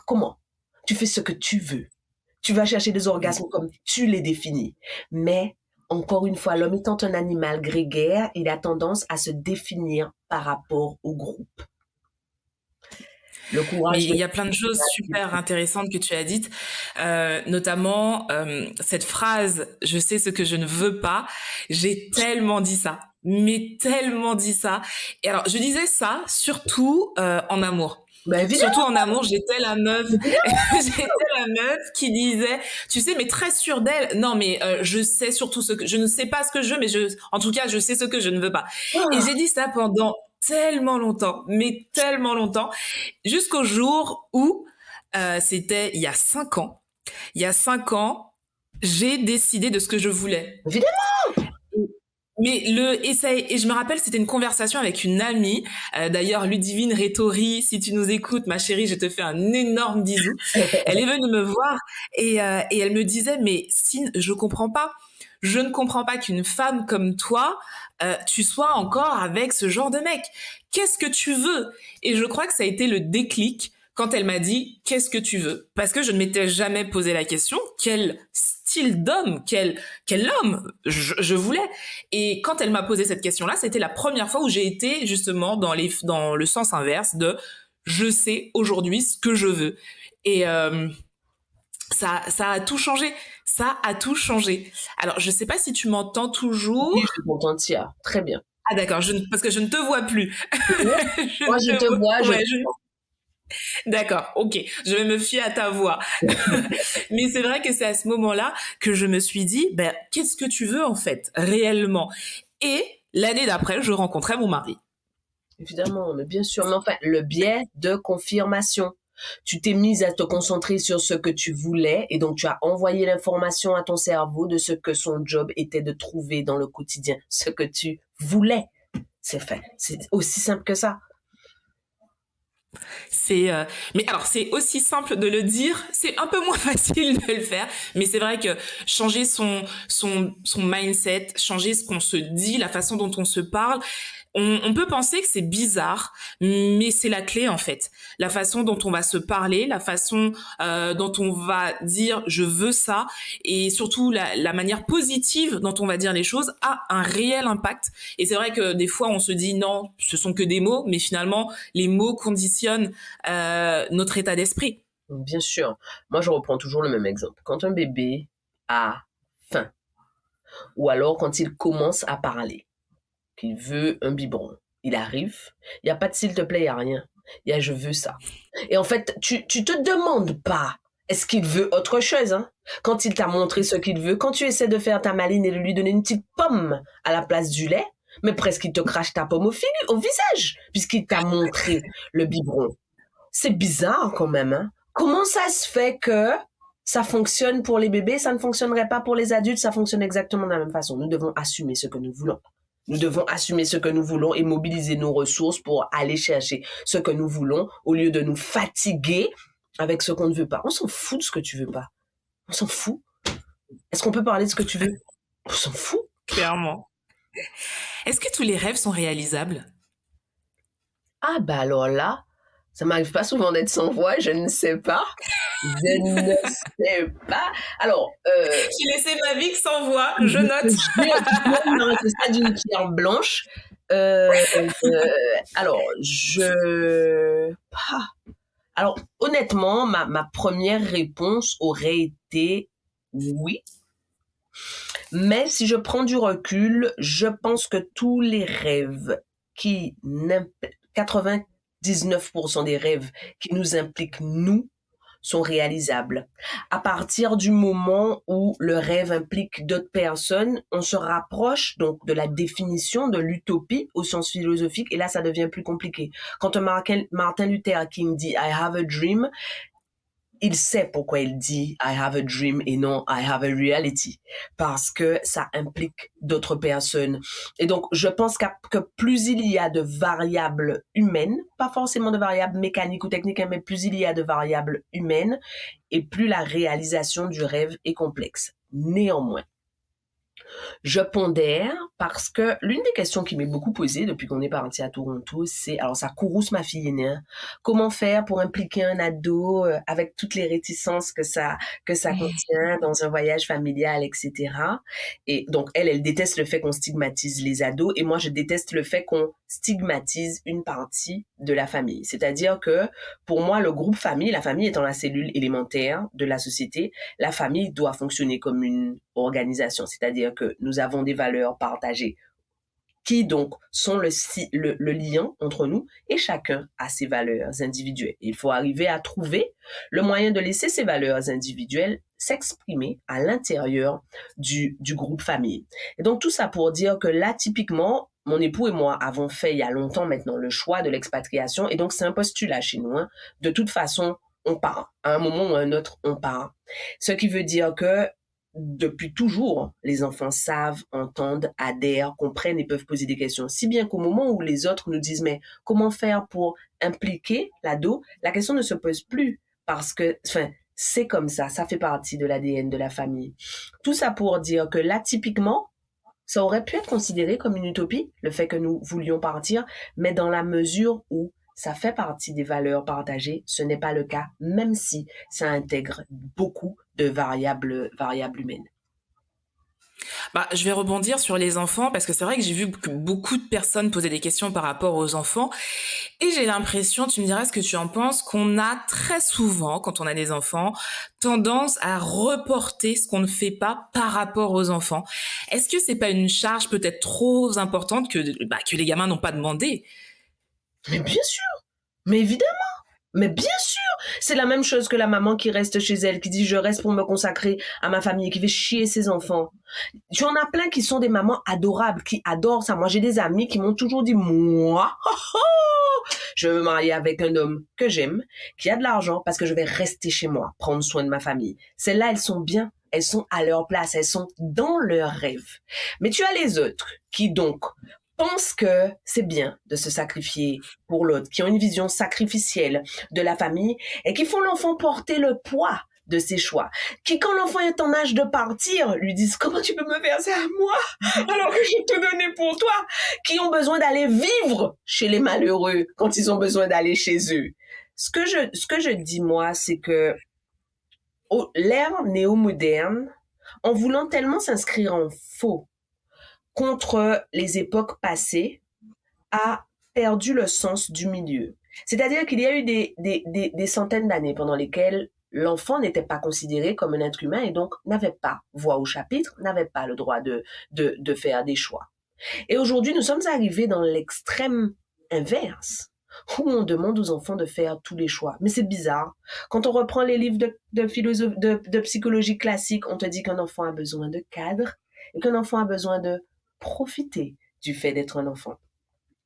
C: Comment? Tu fais ce que tu veux. Tu vas chercher des orgasmes comme tu les définis. Mais, encore une fois, l'homme étant un animal grégaire, il a tendance à se définir par rapport au groupe.
B: Le courage. Mais il y a plein de choses super intéressantes que tu as dites, notamment cette phrase « je sais ce que je ne veux pas ». J'ai tellement dit ça, mais tellement dit ça. Et alors, je disais ça surtout en amour.
C: Ben,
B: surtout en amour, j'étais la meuf qui disait, tu sais, mais très sûre d'elle. Non, mais je sais surtout je ne sais pas ce que je veux, mais en tout cas, je sais ce que je ne veux pas. Et j'ai dit ça pendant tellement longtemps, jusqu'au jour où c'était il y a 5 ans. Il y a 5 ans, j'ai décidé de ce que je voulais.
C: Évidemment.
B: Et je me rappelle, c'était une conversation avec une amie. D'ailleurs, Ludivine Rétori, si tu nous écoutes, ma chérie, je te fais un énorme bisou. Elle est venue me voir et elle me disait, mais Sine, je comprends pas. Je ne comprends pas qu'une femme comme toi, tu sois encore avec ce genre de mec. Qu'est-ce que tu veux? Et je crois que ça a été le déclic quand elle m'a dit qu'est-ce que tu veux, parce que je ne m'étais jamais posé la question quel style d'homme, quel homme je voulais. Et quand elle m'a posé cette question-là, c'était la première fois où j'ai été justement dans le sens inverse de je sais aujourd'hui ce que je veux. Et ça a tout changé. Ça a tout changé. Alors, je sais pas si tu m'entends toujours.
C: Oui, je t'entends, Tia. Très bien.
B: Ah d'accord, parce que je ne te vois plus.
C: Moi, je te vois.
B: D'accord, ok, je vais me fier à ta voix. Mais c'est vrai que c'est à ce moment-là que je me suis dit, ben, qu'est-ce que tu veux en fait, réellement? Et l'année d'après, je rencontrais mon mari.
C: Évidemment, mais bien sûr. Mais enfin, le biais de confirmation. Tu t'es mise à te concentrer sur ce que tu voulais et donc tu as envoyé l'information à ton cerveau de ce que son job était de trouver dans le quotidien, ce que tu voulais. C'est fait. C'est aussi simple que ça.
B: Mais alors c'est aussi simple de le dire, c'est un peu moins facile de le faire, mais c'est vrai que changer son mindset, changer ce qu'on se dit, la façon dont on se parle, on peut penser que c'est bizarre, mais c'est la clé en fait. La façon dont on va se parler, la façon dont on va dire je veux ça, et surtout la manière positive dont on va dire les choses a un réel impact. Et c'est vrai que des fois on se dit non, ce sont que des mots, mais finalement les mots conditionnent notre état d'esprit.
C: Bien sûr. Moi, je reprends toujours le même exemple. Quand un bébé a faim, ou alors quand il commence à parler, qu'il veut un biberon, il arrive, il n'y a pas de s'il te plaît, il n'y a rien. Il y a je veux ça. Et en fait, tu te demandes pas est-ce qu'il veut autre chose, hein? Quand il t'a montré ce qu'il veut, quand tu essaies de faire ta maline et de lui donner une petite pomme à la place du lait, mais presque il te crache ta pomme au visage, puisqu'il t'a montré le biberon. C'est bizarre quand même, hein? Comment ça se fait que ça fonctionne pour les bébés, ça ne fonctionnerait pas pour les adultes, ça fonctionne exactement de la même façon. Nous devons assumer ce que nous voulons. Nous devons assumer ce que nous voulons et mobiliser nos ressources pour aller chercher ce que nous voulons au lieu de nous fatiguer avec ce qu'on ne veut pas. On s'en fout de ce que tu veux pas. On s'en fout. Est-ce qu'on peut parler de ce que tu veux? On s'en fout.
B: Clairement. Est-ce que tous les rêves sont réalisables?
C: Ah bah alors là, ça m'arrive pas souvent d'être sans voix, je ne sais pas. Je ne sais pas. Alors,
B: j'ai laissé ma vie sans voix, je note.
C: C'est ça d'une pierre blanche. Alors, alors, honnêtement, ma première réponse aurait été oui. Mais si je prends du recul, je pense que tous les rêves 99% des rêves qui nous impliquent nous sont réalisables. À partir du moment où le rêve implique d'autres personnes, on se rapproche donc de la définition de l'utopie au sens philosophique et là ça devient plus compliqué. Quand Martin Luther King dit I have a dream, il sait pourquoi il dit I have a dream et non I have a reality, parce que ça implique d'autres personnes. Et donc, je pense que plus il y a de variables humaines, pas forcément de variables mécaniques ou techniques, mais plus il y a de variables humaines, et plus la réalisation du rêve est complexe. Néanmoins, je pondère parce que l'une des questions qui m'est beaucoup posée depuis qu'on est parti à Toronto, c'est, alors ça courrouce ma fille aînée, hein, comment faire pour impliquer un ado avec toutes les réticences que ça contient dans un voyage familial, etc. Et donc elle déteste le fait qu'on stigmatise les ados et moi je déteste le fait qu'on stigmatise une partie de la famille. C'est-à-dire que pour moi le groupe famille, la famille étant la cellule élémentaire de la société, la famille doit fonctionner comme une organisation, c'est-à-dire que nous avons des valeurs partagées qui donc sont le lien entre nous et chacun a ses valeurs individuelles. Il faut arriver à trouver le moyen de laisser ces valeurs individuelles s'exprimer à l'intérieur du groupe famille. Et donc tout ça pour dire que là, typiquement, mon époux et moi avons fait il y a longtemps maintenant le choix de l'expatriation et donc c'est un postulat chez nous. Hein. De toute façon, on part. À un moment ou à un autre, on part. Ce qui veut dire que depuis toujours, les enfants savent, entendent, adhèrent, comprennent et peuvent poser des questions. Si bien qu'au moment où les autres nous disent, mais comment faire pour impliquer l'ado, la question ne se pose plus parce que, enfin, c'est comme ça fait partie de l'ADN de la famille. Tout ça pour dire que là, typiquement, ça aurait pu être considéré comme une utopie, le fait que nous voulions partir, mais dans la mesure où ça fait partie des valeurs partagées, ce n'est pas le cas, même si ça intègre beaucoup de variables humaines.
B: Bah, je vais rebondir sur les enfants parce que c'est vrai que j'ai vu que beaucoup de personnes posaient des questions par rapport aux enfants et j'ai l'impression, tu me diras ce que tu en penses, qu'on a très souvent, quand on a des enfants, tendance à reporter ce qu'on ne fait pas par rapport aux enfants. Est-ce que c'est pas une charge peut-être trop importante que les gamins n'ont pas demandé?
C: Mais bien sûr, mais évidemment. Mais bien sûr, c'est la même chose que la maman qui reste chez elle, qui dit je reste pour me consacrer à ma famille, qui fait chier ses enfants. Il y en a plein qui sont des mamans adorables, qui adorent ça. Moi, j'ai des amis qui m'ont toujours dit, moi, je veux me marier avec un homme que j'aime, qui a de l'argent, parce que je vais rester chez moi, prendre soin de ma famille. Celles-là, elles sont bien, elles sont à leur place, elles sont dans leur rêve. Mais tu as les autres qui donc pensent que c'est bien de se sacrifier pour l'autre, qui ont une vision sacrificielle de la famille et qui font l'enfant porter le poids de ses choix, qui quand l'enfant est en âge de partir, lui disent comment tu peux me faire ça à moi alors que j'ai tout donné pour toi, qui ont besoin d'aller vivre chez les malheureux quand ils ont besoin d'aller chez eux. Ce que je dis moi, c'est que l'ère néo-moderne, en voulant tellement s'inscrire en faux contre les époques passées, a perdu le sens du milieu. C'est-à-dire qu'il y a eu des centaines d'années pendant lesquelles l'enfant n'était pas considéré comme un être humain et donc n'avait pas voix au chapitre, n'avait pas le droit de faire des choix. Et aujourd'hui, nous sommes arrivés dans l'extrême inverse, où on demande aux enfants de faire tous les choix. Mais c'est bizarre. Quand on reprend les livres de psychologie classique, on te dit qu'un enfant a besoin de cadre et qu'un enfant a besoin de profiter du fait d'être un enfant.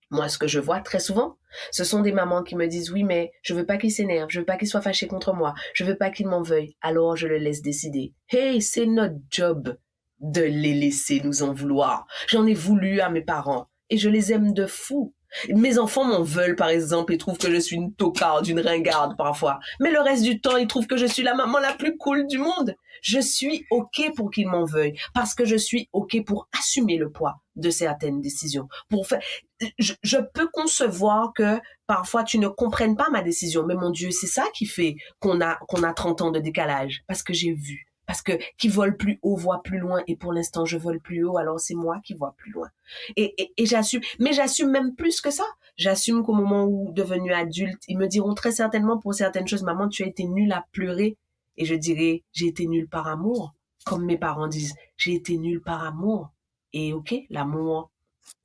C: Moi, ce que je vois très souvent, ce sont des mamans qui me disent oui, mais je veux pas qu'il s'énerve, je veux pas qu'il soit fâché contre moi, je veux pas qu'il m'en veuille, alors je le laisse décider. Hey, c'est notre job de les laisser nous en vouloir. J'en ai voulu à mes parents et je les aime de fou. Mes enfants m'en veulent, par exemple, ils trouvent que je suis une tocarde, une ringarde parfois. Mais le reste du temps, ils trouvent que je suis la maman la plus cool du monde. Je suis OK pour qu'ils m'en veuillent parce que je suis OK pour assumer le poids de certaines décisions. Je peux concevoir que parfois tu ne comprennes pas ma décision, mais mon Dieu, c'est ça qui fait qu'on a 30 ans de décalage parce que j'ai vu. Parce que qui vole plus haut voit plus loin et pour l'instant je vole plus haut, alors c'est moi qui vois plus loin. Et j'assume, mais j'assume même plus que ça. J'assume qu'au moment où devenu adulte, ils me diront très certainement pour certaines choses, maman, tu as été nulle à pleurer. Et je dirais, j'ai été nulle par amour. Comme mes parents disent, j'ai été nulle par amour. Et ok, l'amour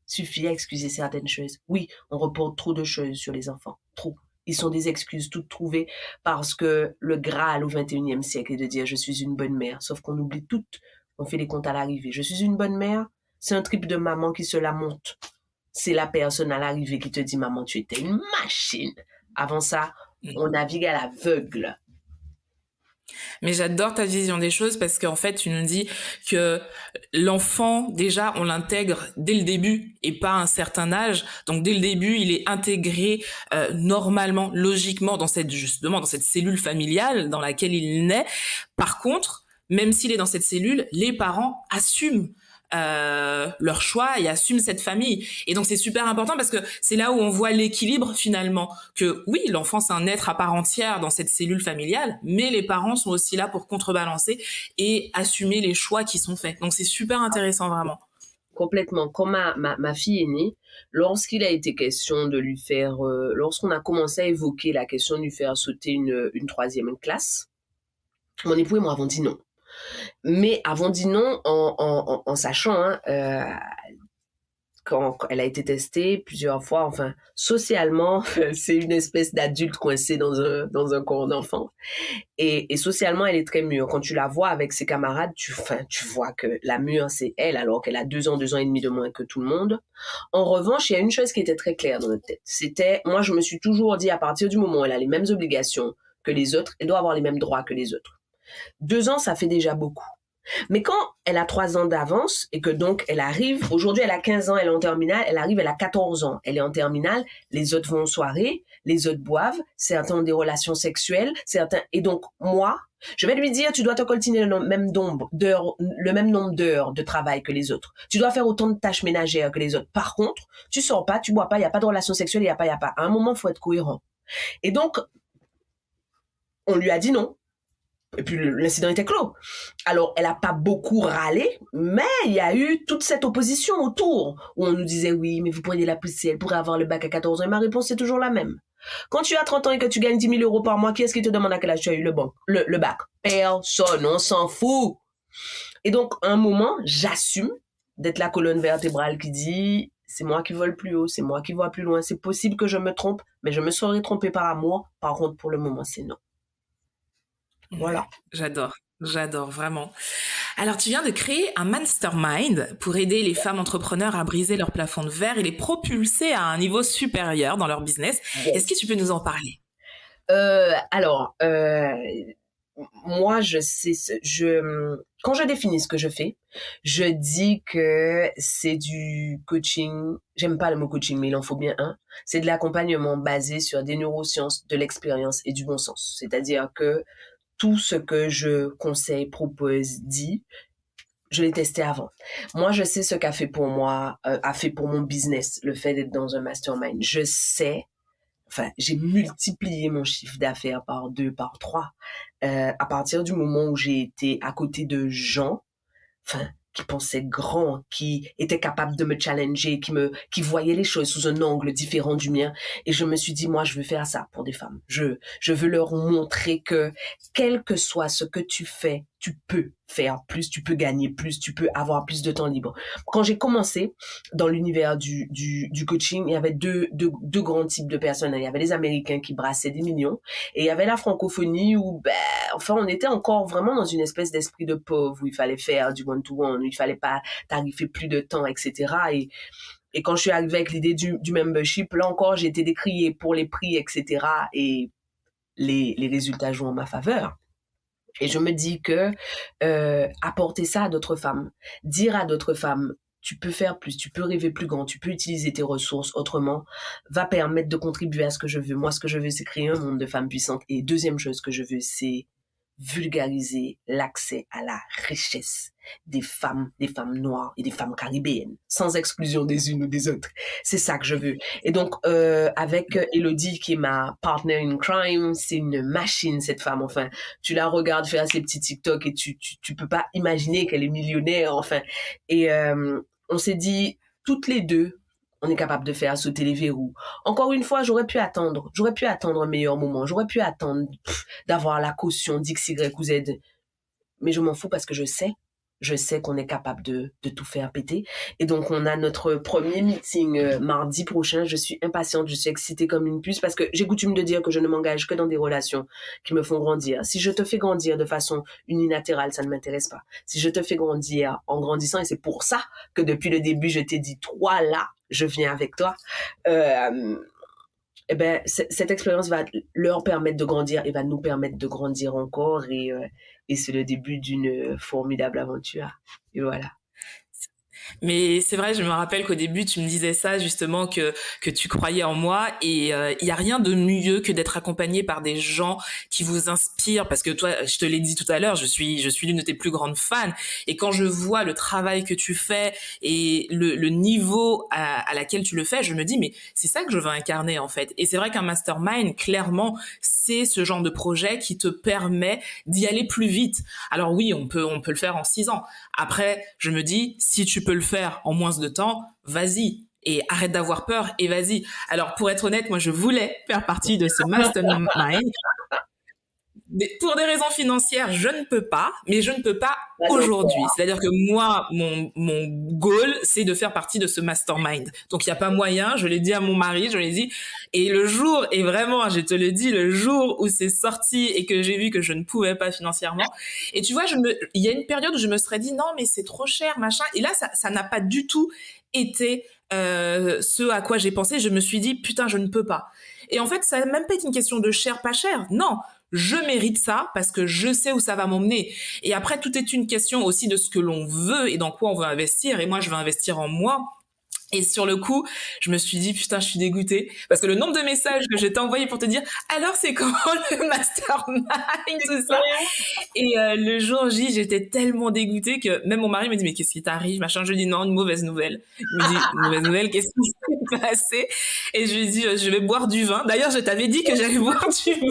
C: suffit à excuser certaines choses. Oui, on reporte trop de choses sur les enfants. Trop. Ils sont des excuses toutes trouvées parce que le Graal au 21e siècle est de dire je suis une bonne mère. Sauf qu'on oublie toutes. On fait les comptes à l'arrivée. Je suis une bonne mère. C'est un trip de maman qui se la monte. C'est la personne à l'arrivée qui te dit maman, tu étais une machine. Avant ça, on navigue à l'aveugle.
B: Mais j'adore ta vision des choses parce qu'en fait, tu nous dis que l'enfant, déjà, on l'intègre dès le début et pas à un certain âge. Donc, dès le début, il est intégré normalement, logiquement, dans cette cellule familiale dans laquelle il naît. Par contre, même s'il est dans cette cellule, les parents assument leur choix et assument cette famille. Et donc c'est super important parce que c'est là où on voit l'équilibre finalement, que oui, l'enfant c'est un être à part entière dans cette cellule familiale, mais les parents sont aussi là pour contrebalancer et assumer les choix qui sont faits. Donc c'est super intéressant vraiment.
C: Complètement. Quand ma fille est née, lorsqu'il a été question de lui faire, lorsqu'on a commencé à évoquer la question de lui faire sauter une troisième classe, mon époux et moi avons dit non. Mais avons dit non en sachant, quand elle a été testée plusieurs fois, enfin, socialement, c'est une espèce d'adulte coincé dans un corps d'enfant. Et socialement, elle est très mûre. Quand tu la vois avec ses camarades, tu vois que la mûre, c'est elle, alors qu'elle a 2 ans et demi de moins que tout le monde. En revanche, il y a une chose qui était très claire dans notre tête. C'était, moi, je me suis toujours dit, à partir du moment où elle a les mêmes obligations que les autres, elle doit avoir les mêmes droits que les autres. 2 ans, ça fait déjà beaucoup. Mais quand elle a 3 ans d'avance et que donc elle arrive, aujourd'hui elle a 15 ans, elle est en terminale, elle arrive, elle a 14 ans, elle est en terminale, les autres vont en soirée, les autres boivent, certains ont des relations sexuelles, certains... Et donc moi, je vais lui dire, tu dois te coltiner le même nombre d'heures de travail que les autres. Tu dois faire autant de tâches ménagères que les autres. Par contre, tu sors pas, tu bois pas, il n'y a pas de relations sexuelles, il n'y a pas. À un moment, il faut être cohérent. Et donc, on lui a dit non. Et puis l'incident était clos. Alors, elle n'a pas beaucoup râlé, mais il y a eu toute cette opposition autour, où on nous disait, oui, mais vous pourriez la pousser, elle pourrait avoir le bac à 14 ans. Et ma réponse, c'est toujours la même. Quand tu as 30 ans et que tu gagnes 10 000 euros par mois, qui est-ce qui te demande à quel âge tu as eu le bac? Personne, on s'en fout. Et donc, à un moment, j'assume d'être la colonne vertébrale qui dit, c'est moi qui vole plus haut, c'est moi qui vois plus loin. C'est possible que je me trompe, mais je me serais trompée par amour. Par contre, pour le moment, c'est non. Voilà.
B: J'adore vraiment. Alors, tu viens de créer un mastermind pour aider les femmes entrepreneurs à briser leur plafond de verre et les propulser à un niveau supérieur dans leur business. Yes. Est-ce que tu peux nous en parler?
C: Moi, quand je définis ce que je fais, je dis que c'est du coaching. J'aime pas le mot coaching, mais il en faut bien un. C'est de l'accompagnement basé sur des neurosciences, de l'expérience et du bon sens. C'est-à-dire que tout ce que je conseille, propose, dis, je l'ai testé avant. Moi, je sais ce qu'a fait pour moi, a fait pour mon business, le fait d'être dans un mastermind. Je sais, j'ai multiplié mon chiffre d'affaires par 2, par 3, à partir du moment où j'ai été à côté de gens, qui pensaient grand, qui étaient capables de me challenger, qui voyaient les choses sous un angle différent du mien. Et je me suis dit, moi, je veux faire ça pour des femmes. Je veux leur montrer que, quel que soit ce que tu fais, tu peux faire plus, tu peux gagner plus, tu peux avoir plus de temps libre. Quand j'ai commencé dans l'univers du coaching, il y avait deux grands types de personnes. Il y avait les Américains qui brassaient des millions et il y avait la francophonie où, on était encore vraiment dans une espèce d'esprit de pauvre où il fallait faire du one-to-one, où il fallait pas tarifer plus de temps, etc. Et quand je suis arrivée avec l'idée du membership, là encore, j'ai été décriée pour les prix, etc. Et les résultats jouent en ma faveur. Et je me dis que apporter ça à d'autres femmes, dire à d'autres femmes, tu peux faire plus, tu peux rêver plus grand, tu peux utiliser tes ressources autrement, va permettre de contribuer à ce que je veux. Moi, ce que je veux, c'est créer un monde de femmes puissantes. Et deuxième chose que je veux, c'est vulgariser l'accès à la richesse des femmes noires et des femmes caribéennes, sans exclusion des unes ou des autres. C'est ça que je veux. Et donc, avec Elodie, qui est ma partner in crime, c'est une machine, cette femme. Enfin, tu la regardes faire ses petits TikTok et tu peux pas imaginer qu'elle est millionnaire, enfin. Et on s'est dit, toutes les deux, on est capable de faire sauter les verrous. Encore une fois, j'aurais pu attendre un meilleur moment, j'aurais pu attendre d'avoir la caution d'X, Y ou Z. Mais je m'en fous parce que je sais qu'on est capable de tout faire péter. Et donc, on a notre premier meeting mardi prochain. Je suis impatiente, je suis excitée comme une puce parce que j'ai coutume de dire que je ne m'engage que dans des relations qui me font grandir. Si je te fais grandir de façon unilatérale, ça ne m'intéresse pas. Si je te fais grandir en grandissant, et c'est pour ça que depuis le début, je t'ai dit, toi là, je viens avec toi, cette expérience va leur permettre de grandir et va nous permettre de grandir encore et c'est le début d'une formidable aventure. Et voilà.
B: Mais c'est vrai, je me rappelle qu'au début, tu me disais ça, justement, que tu croyais en moi. Et il y a rien de mieux que d'être accompagné par des gens qui vous inspirent. Parce que toi, je te l'ai dit tout à l'heure, je suis l'une de tes plus grandes fans. Et quand je vois le travail que tu fais et le niveau à laquelle tu le fais, je me dis, mais c'est ça que je veux incarner, en fait. Et c'est vrai qu'un mastermind, clairement, c'est ce genre de projet qui te permet d'y aller plus vite. Alors oui, on peut le faire en 6 ans. Après, je me dis, si tu peux le faire en moins de temps, vas-y. Et arrête d'avoir peur et vas-y. Alors, pour être honnête, moi, je voulais faire partie de ce mastermind. Pour des raisons financières, je ne peux pas, mais je ne peux pas aujourd'hui. C'est-à-dire que moi, mon goal, c'est de faire partie de ce mastermind. Donc, il n'y a pas moyen. Je l'ai dit à mon mari, je l'ai dit. Et le jour, et vraiment, je te le dis, le jour où c'est sorti et que j'ai vu que je ne pouvais pas financièrement. Et tu vois, il y a une période où je me serais dit, non, mais c'est trop cher, machin. Et là, ça n'a pas du tout été ce à quoi j'ai pensé. Je me suis dit, putain, je ne peux pas. Et en fait, ça n'a même pas été une question de cher, pas cher. Non. je mérite ça parce que je sais où ça va m'emmener. Et après, tout est une question aussi de ce que l'on veut et dans quoi on veut investir. Et moi, je veux investir en moi. Et sur le coup, je me suis dit, putain, je suis dégoûtée. Parce que le nombre de messages que je t'ai envoyés pour te dire, alors c'est comment le mastermind, tout ça. Et le jour J, j'étais tellement dégoûtée que même mon mari me dit, mais qu'est-ce qui t'arrive, machin. Je lui dis, non, une mauvaise nouvelle. Il me dit, une mauvaise nouvelle, qu'est-ce qui s'est passé? Et je lui dis, je vais boire du vin. D'ailleurs, je t'avais dit que j'allais boire du vin.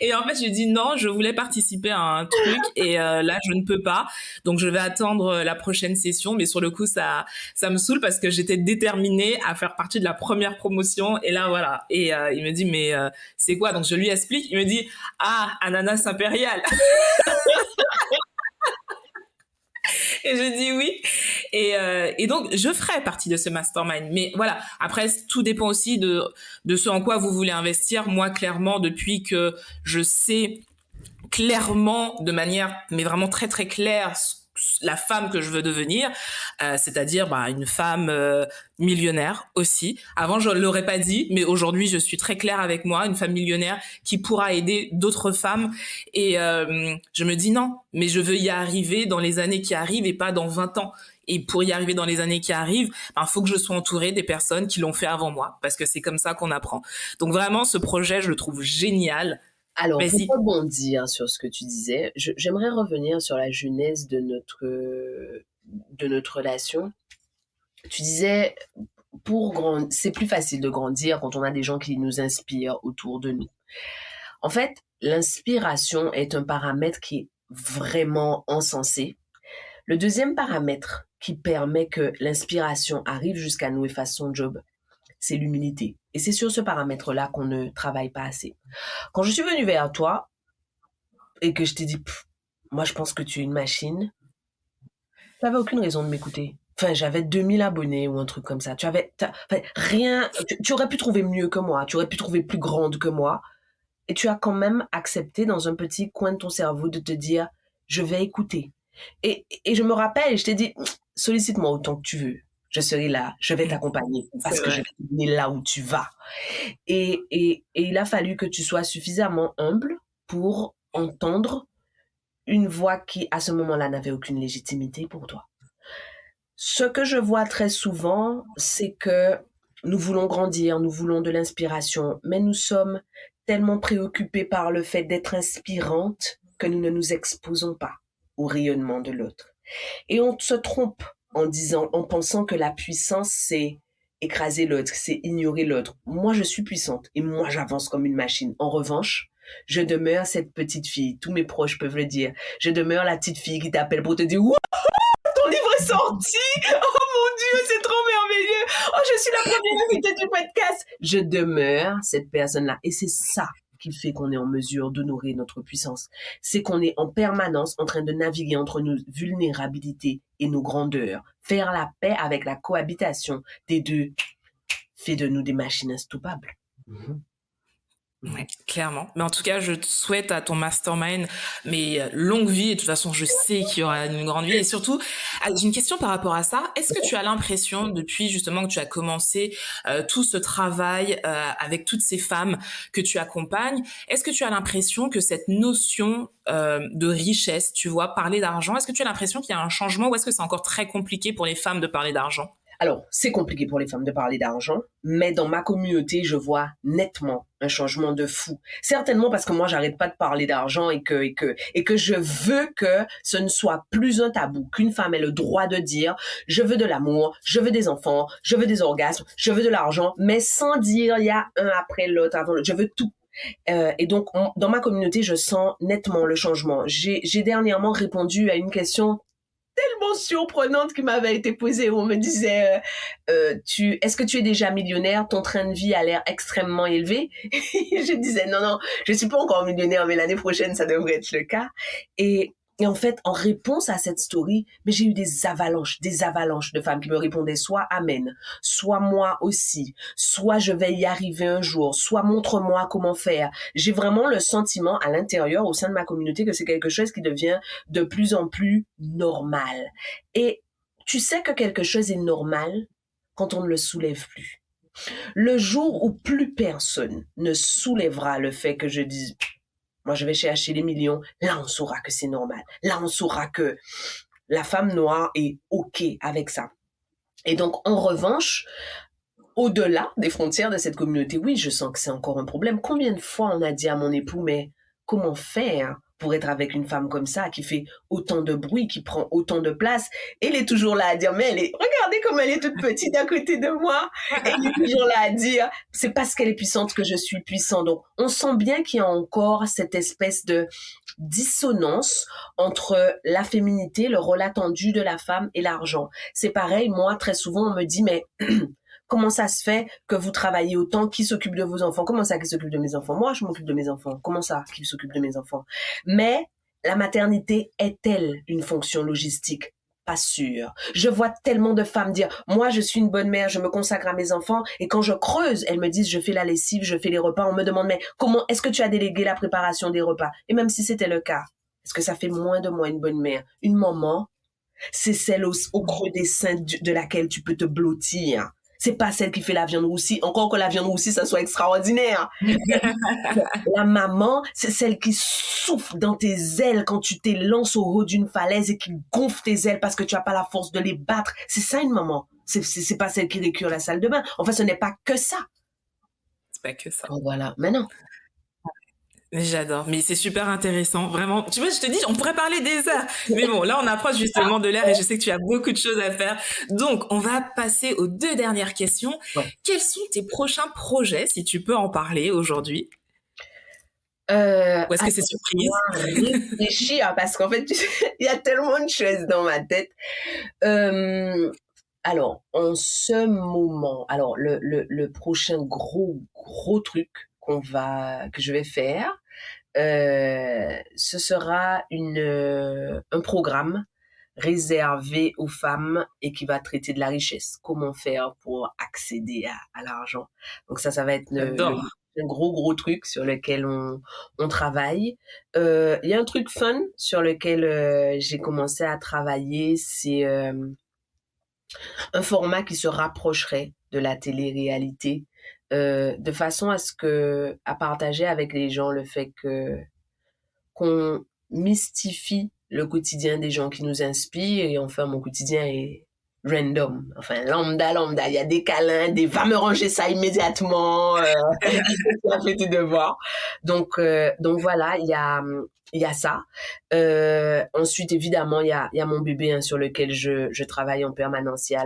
B: Et en fait, j'ai dit non, je voulais participer à un truc et là, je ne peux pas. Donc, je vais attendre la prochaine session. Mais sur le coup, ça me saoule parce que j'étais déterminée à faire partie de la première promotion. Et là, voilà. Et il me dit, mais c'est quoi? Donc, je lui explique. Il me dit, ah, ananas impérial. Et je dis oui. Et donc, je ferai partie de ce mastermind. Mais voilà, après, tout dépend aussi de ce en quoi vous voulez investir. Moi, clairement, depuis que je sais clairement, de manière, mais vraiment très, très claire, la femme que je veux devenir, c'est-à-dire une femme millionnaire aussi. Avant, je ne l'aurais pas dit, mais aujourd'hui, je suis très claire avec moi, une femme millionnaire qui pourra aider d'autres femmes. Et je me dis non, mais je veux y arriver dans les années qui arrivent et pas dans 20 ans. Et pour y arriver dans les années qui arrivent, faut que je sois entourée des personnes qui l'ont fait avant moi, parce que c'est comme ça qu'on apprend. Donc vraiment, ce projet, je le trouve génial.
C: Alors,
B: Vas-y.
C: pour rebondir sur ce que tu disais, j'aimerais revenir sur la genèse de notre relation. Tu disais, c'est plus facile de grandir quand on a des gens qui nous inspirent autour de nous. En fait, l'inspiration est un paramètre qui est vraiment encensé. Le deuxième paramètre qui permet que l'inspiration arrive jusqu'à nous et fasse son job, c'est l'humilité. Et c'est sur ce paramètre-là qu'on ne travaille pas assez. Quand je suis venue vers toi et que je t'ai dit, moi je pense que tu es une machine, tu n'avais aucune raison de m'écouter. Enfin, j'avais 2000 abonnés ou un truc comme ça. Rien. Tu aurais pu trouver mieux que moi. Tu aurais pu trouver plus grande que moi. Et tu as quand même accepté dans un petit coin de ton cerveau de te dire, je vais écouter. Et je me rappelle, je t'ai dit, sollicite-moi autant que tu veux. Je serai là, je vais t'accompagner parce que je vais t'amener là où tu vas. Et il a fallu que tu sois suffisamment humble pour entendre une voix qui, à ce moment-là, n'avait aucune légitimité pour toi. Ce que je vois très souvent, c'est que nous voulons grandir, nous voulons de l'inspiration, mais nous sommes tellement préoccupés par le fait d'être inspirantes que nous ne nous exposons pas au rayonnement de l'autre. Et on se trompe en pensant que la puissance, c'est écraser l'autre, c'est ignorer l'autre. Moi, je suis puissante et moi, j'avance comme une machine. En revanche, je demeure cette petite fille. Tous mes proches peuvent le dire. Je demeure la petite fille qui t'appelle pour te dire « Wow, ton livre est sorti! Oh mon Dieu, c'est trop merveilleux! Oh, je suis la première invitée du podcast! » Je demeure cette personne-là. Et c'est ça qui fait qu'on est en mesure d'honorer notre puissance. C'est qu'on est en permanence en train de naviguer entre nos vulnérabilités et nos grandeurs. Faire la paix avec la cohabitation des deux fait de nous des machines instoppables.
B: Ouais, clairement. Mais en tout cas, je te souhaite à ton mastermind longue vie. Et de toute façon, je sais qu'il y aura une grande vie. Et surtout, j'ai une question par rapport à ça. Est-ce que tu as l'impression, depuis justement que tu as commencé tout ce travail avec toutes ces femmes que tu accompagnes, est-ce que tu as l'impression que cette notion de richesse, tu vois, parler d'argent, est-ce que tu as l'impression qu'il y a un changement ou est-ce que c'est encore très compliqué pour les femmes de parler d'argent?
C: Alors, c'est compliqué pour les femmes de parler d'argent, mais dans ma communauté, je vois nettement un changement de fou. Certainement parce que moi, j'arrête pas de parler d'argent et que je veux que ce ne soit plus un tabou, qu'une femme ait le droit de dire « je veux de l'amour, je veux des enfants, je veux des orgasmes, je veux de l'argent », mais sans dire « il y a un après l'autre, avant l'autre, je veux tout ». Et donc, dans ma communauté, je sens nettement le changement. J'ai dernièrement répondu à une question tellement surprenante qui m'avait été posée où on me disait est-ce que tu es déjà millionnaire? Ton train de vie a l'air extrêmement élevé. Je disais non, je suis pas encore millionnaire, mais l'année prochaine ça devrait être le cas. Et en fait, en réponse à cette story, mais j'ai eu des avalanches de femmes qui me répondaient soit amen, soit moi aussi, soit je vais y arriver un jour, soit montre-moi comment faire. J'ai vraiment le sentiment à l'intérieur, au sein de ma communauté, que c'est quelque chose qui devient de plus en plus normal. Et tu sais que quelque chose est normal quand on ne le soulève plus. Le jour où plus personne ne soulèvera le fait que je dise, moi je vais chercher les millions, là on saura que c'est normal. Là on saura que la femme noire est OK avec ça. Et donc, en revanche, au-delà des frontières de cette communauté, oui, je sens que c'est encore un problème. Combien de fois on a dit à mon époux, mais comment faire pour être avec une femme comme ça, qui fait autant de bruit, qui prend autant de place? Et il est toujours là à dire, mais regardez comme elle est toute petite à côté de moi. Et il est toujours là à dire, c'est parce qu'elle est puissante que je suis puissant. Donc, on sent bien qu'il y a encore cette espèce de dissonance entre la féminité, le rôle attendu de la femme et l'argent. C'est pareil, moi, très souvent, on me dit, mais comment ça se fait que vous travaillez autant? Qui s'occupe de vos enfants? Comment ça, qui s'occupe de mes enfants? Moi, je m'occupe de mes enfants. Comment ça, qui s'occupe de mes enfants? Mais la maternité est-elle une fonction logistique? Pas sûr. Je vois tellement de femmes dire, moi, je suis une bonne mère, je me consacre à mes enfants, et quand je creuse, elles me disent, je fais la lessive, je fais les repas. On me demande, mais comment est-ce que tu as délégué la préparation des repas? Et même si c'était le cas, est-ce que ça fait moins de moi une bonne mère? Une maman, c'est celle au creux des seins de laquelle tu peux te blottir. C'est pas celle qui fait la viande roussie. Encore que la viande roussie, ça soit extraordinaire. La maman, c'est celle qui souffle dans tes ailes quand tu t'élances au haut d'une falaise et qui gonfle tes ailes parce que tu as pas la force de les battre. C'est ça une maman. C'est pas celle qui récure la salle de bain. Enfin, ce n'est pas que ça.
B: C'est pas que ça.
C: Donc voilà. Mais non.
B: J'adore, mais c'est super intéressant, vraiment. Tu vois, je te dis, on pourrait parler des heures. Mais bon, là, on approche justement de l'heure et je sais que tu as beaucoup de choses à faire. Donc, on va passer aux 2 dernières questions.
C: Ouais.
B: Quels sont tes prochains projets, si tu peux en parler aujourd'hui? Ou est-ce que c'est surprise?
C: Réfléchir, parce qu'en fait, il y a tellement de choses dans ma tête. Alors, en ce moment, alors le prochain gros truc que je vais faire, ce sera un programme réservé aux femmes et qui va traiter de la richesse. Comment faire pour accéder à l'argent. Donc ça va être un gros truc sur lequel on travaille. Il y a un truc fun sur lequel j'ai commencé à travailler, c'est un format qui se rapprocherait de la télé-réalité, de façon à partager avec les gens le fait qu'on mystifie le quotidien des gens qui nous inspirent. Et enfin, mon quotidien est random, enfin lambda. Il y a des câlins, va me ranger ça immédiatement, tu as fait tes devoirs. Donc voilà, il y a ça. Ensuite, évidemment, il y a mon bébé sur lequel je travaille en permanence. Il y a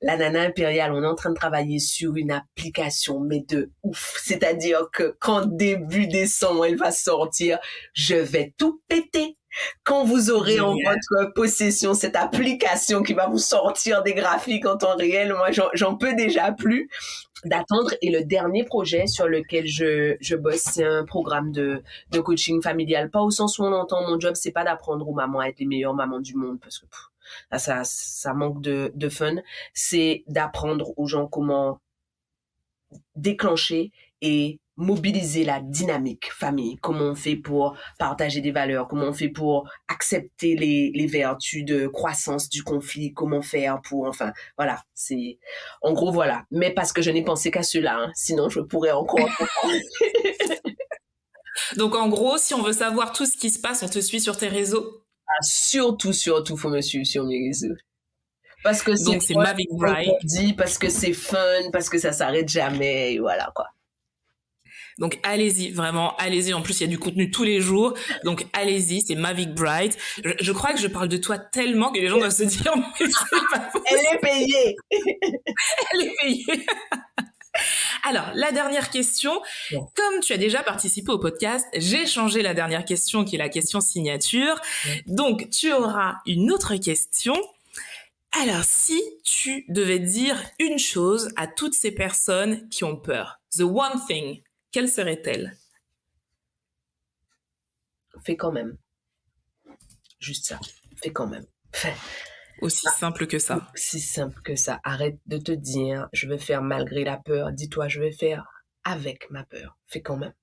C: la nana impériale. On est en train de travailler sur une application, mais de ouf. C'est-à-dire que quand début décembre, elle va sortir, je vais tout péter. Quand vous aurez en votre possession cette application qui va vous sortir des graphiques en temps réel, moi, j'en peux déjà plus d'attendre. Et le dernier projet sur lequel je bosse, c'est un programme de coaching familial. Pas au sens où on entend mon job, c'est pas d'apprendre aux mamans à être les meilleures mamans du monde, parce que ça manque de fun. C'est d'apprendre aux gens comment déclencher et mobiliser la dynamique famille, comment on fait pour partager des valeurs, comment on fait pour accepter les vertus de croissance du conflit, comment faire pour, enfin, voilà, c'est, en gros, voilà. Mais parce que je n'ai pensé qu'à cela, sinon je pourrais encore.
B: Donc, en gros, si on veut savoir tout ce qui se passe, on te suit sur tes réseaux?
C: Surtout, faut me suivre sur mes réseaux. Parce que
B: c'est Mavic Bright.
C: Parce que c'est fun, parce que ça s'arrête jamais, et voilà, quoi.
B: Donc allez-y, vraiment, allez-y. En plus, il y a du contenu tous les jours. Donc allez-y, c'est Mavic Bright. Je crois que je parle de toi tellement que les gens doivent se dire, mais c'est pas possible.
C: Elle est payée.
B: Elle est payée. Alors, la dernière question. Ouais. Comme tu as déjà participé au podcast, j'ai changé la dernière question qui est la question signature. Ouais. Donc, tu auras une autre question. Alors, si tu devais dire une chose à toutes ces personnes qui ont peur, the one thing, quelle serait-elle?
C: Fais quand même. Juste ça. Fais quand même.
B: Aussi simple que ça.
C: Aussi simple que ça. Arrête de te dire, je vais faire malgré la peur. Dis-toi, je vais faire avec ma peur. Fais quand même.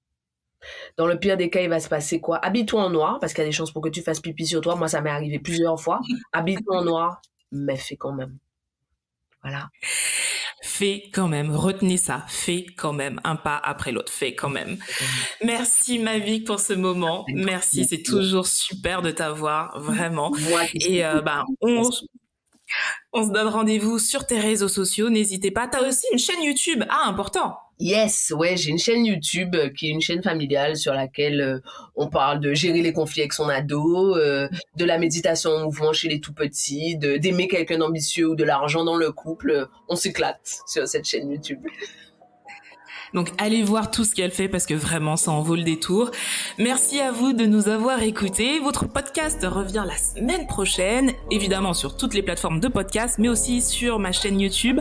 C: Dans le pire des cas, il va se passer quoi? Habille-toi en noir, parce qu'il y a des chances pour que tu fasses pipi sur toi. Moi, ça m'est arrivé plusieurs fois. Habille-toi en noir, mais fais quand même. Voilà.
B: fais quand même. Retenez ça, fais quand même. Un pas après l'autre, fais quand même. Merci Mavic pour ce moment. Merci, c'est toujours super de t'avoir, vraiment. Et on se donne rendez-vous sur tes réseaux sociaux. N'hésitez pas. T'as aussi une chaîne YouTube. Ah, important.
C: Yes, ouais, j'ai une chaîne YouTube qui est une chaîne familiale sur laquelle on parle de gérer les conflits avec son ado, de la méditation en mouvement chez les tout petits, d'aimer quelqu'un d'ambitieux ou de l'argent dans le couple. On s'éclate sur cette chaîne YouTube.
B: Donc allez voir tout ce qu'elle fait parce que vraiment ça en vaut le détour. Merci à vous de nous avoir écoutés. Votre podcast revient la semaine prochaine, évidemment sur toutes les plateformes de podcast, mais aussi sur ma chaîne YouTube.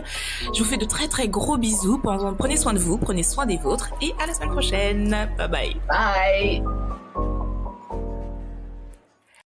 B: Je vous fais de très très gros bisous. Prenez soin de vous, prenez soin des vôtres et à la semaine prochaine. Bye bye.
C: Bye.